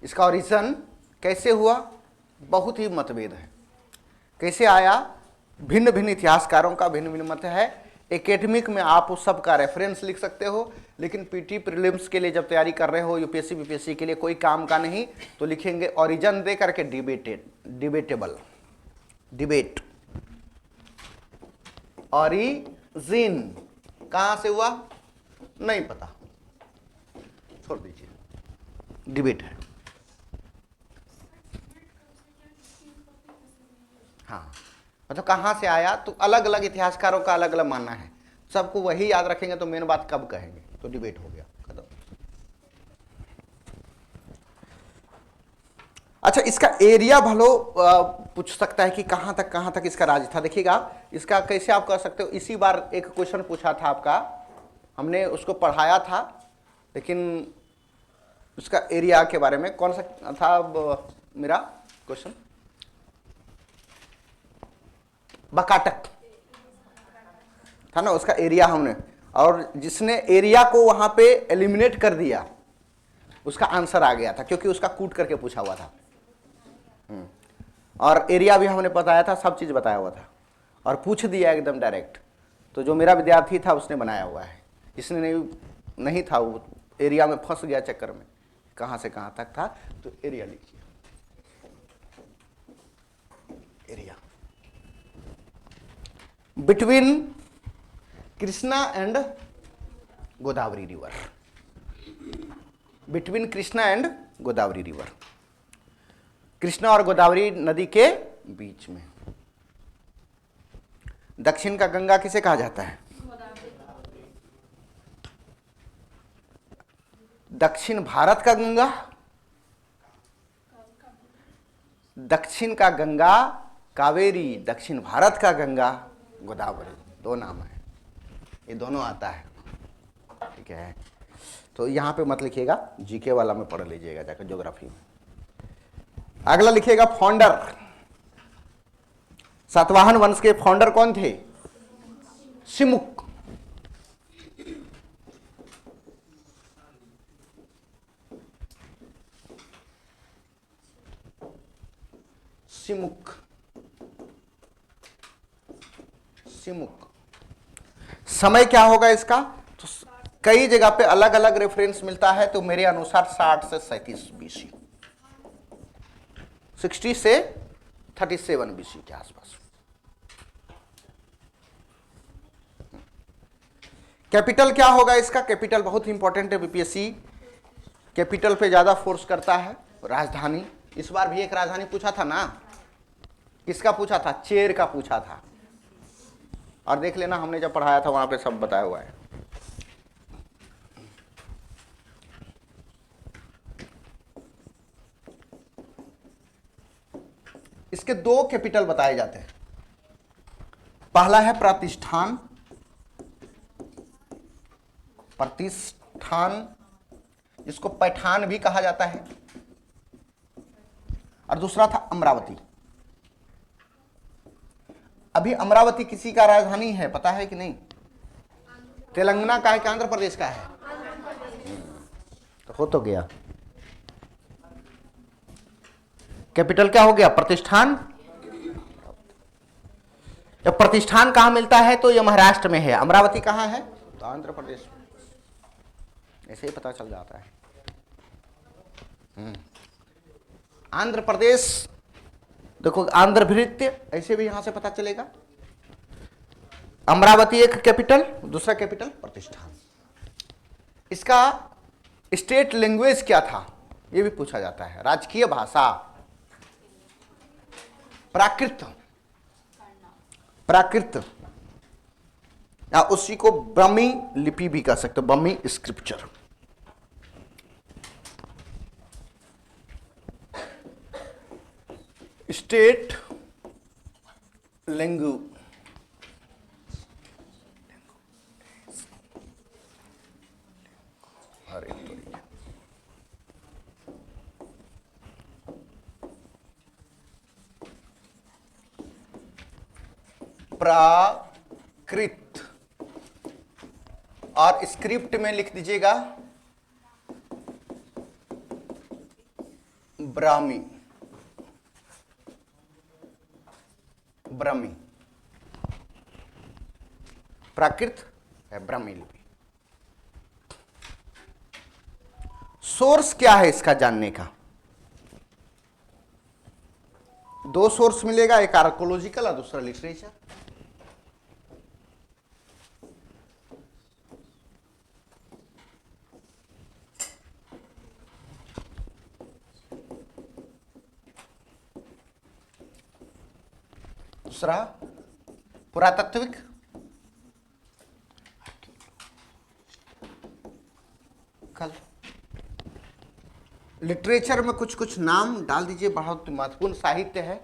इसका ओरिजिन कैसे हुआ, बहुत ही मतभेद है। कैसे आया, भिन्न भिन्न इतिहासकारों का भिन्न भिन्न मत है। एकेडमिक में आप उस सब का रेफरेंस लिख सकते हो, लेकिन पीटी प्रीलिम्स के लिए जब तैयारी कर रहे हो, यूपीएससी बीपीएससी के लिए कोई काम का नहीं, तो लिखेंगे ओरिजिन दे करके डिबेटेबल, डिबेट। ओरिजिन कहां से हुआ नहीं पता, छोड़ दीजिए, डिबेट है। हाँ, मतलब कहाँ से आया, तो अलग अलग इतिहासकारों का अलग अलग मानना है, सबको वही याद रखेंगे तो मेन बात कब कहेंगे, तो डिबेट हो गया, खत्म। अच्छा, इसका एरिया भलो पूछ सकता है कि कहाँ तक इसका राज था। देखिएगा, इसका कैसे आप कर सकते हो, इसी बार एक क्वेश्चन पूछा था आपका, हमने उसको पढ़ाया था, लेकिन उसका एरिया के बारे में कौन सा था मेरा क्वेश्चन? बकाटक था ना, उसका एरिया हमने, और जिसने एरिया को वहां पे एलिमिनेट कर दिया उसका आंसर आ गया था, क्योंकि उसका कूट करके पूछा हुआ था। और एरिया भी हमने बताया था, सब चीज़ बताया हुआ था और पूछ दिया एकदम डायरेक्ट। तो जो मेरा विद्यार्थी था उसने बनाया हुआ है, इसने नहीं था, वो एरिया में फंस गया चक्कर में, कहाँ से कहाँ तक था। तो एरिया लिखिए, area between Krishna and Godavari river, between Krishna and Godavari river, Krishna और गोदावरी नदी के बीच में। दक्षिण का गंगा किसे कहा जाता है? दक्षिण भारत का गंगा, दक्षिण का गंगा कावेरी, दक्षिण भारत का गंगा गोदावरी, दो नाम है, ये दोनों आता है, ठीक है। तो यहां पे मत लिखिएगा, जीके वाला में पढ़ लीजिएगा जाकर ज्योग्राफी में। अगला लिखिएगा फाउंडर। सातवाहन वंश के फाउंडर कौन थे? सिमुक। सिमुक, सिमुक। समय क्या होगा इसका? तो कई जगह पे अलग अलग रेफरेंस मिलता है, तो मेरे अनुसार 60 से 37 बीसी, 60 से 37 बीसी के आसपास। कैपिटल क्या होगा इसका? कैपिटल बहुत इंपॉर्टेंट है, बीपीएससी कैपिटल पे ज्यादा फोर्स करता है। राजधानी, इस बार भी एक राजधानी पूछा था ना, किसका पूछा था? चेर का पूछा था, और देख लेना हमने जब पढ़ाया था वहां पे सब बताया हुआ है। इसके दो कैपिटल बताए जाते हैं। पहला है प्रतिष्ठान, प्रतिष्ठान जिसको पैठान भी कहा जाता है, और दूसरा था अमरावती। अभी अमरावती किसी का राजधानी है, पता है कि नहीं? तेलंगाना का है कि आंध्र प्रदेश का है? तो हो तो गया। कैपिटल क्या हो गया? प्रतिष्ठान। जब प्रतिष्ठान कहां मिलता है तो यह महाराष्ट्र में है, अमरावती कहां है? तो आंध्र प्रदेश में। ऐसे ही पता चल जाता है। आंध्र प्रदेश, देखो आंध्र भृत्य, ऐसे भी यहां से पता चलेगा। अमरावती एक कैपिटल, दूसरा कैपिटल प्रतिष्ठान। इसका स्टेट लैंग्वेज क्या था यह भी पूछा जाता है। राजकीय भाषा प्राकृत, प्राकृत, या उसी को ब्रह्मी लिपि भी कह सकते हो, ब्रह्मी स्क्रिप्चर। स्टेट लैंग्वेज, प्राकृत, और स्क्रिप्ट में लिख दीजिएगा ब्राह्मी, ब्राह्मी। प्राकृत है ब्राह्मी लिपि। सोर्स क्या है इसका जानने का? दो सोर्स मिलेगा, एक आर्कोलॉजिकल और दूसरा लिटरेचर। दूसरा पुरातात्विक, कल लिटरेचर में कुछ कुछ नाम डाल दीजिए, बहुत महत्वपूर्ण साहित्य है।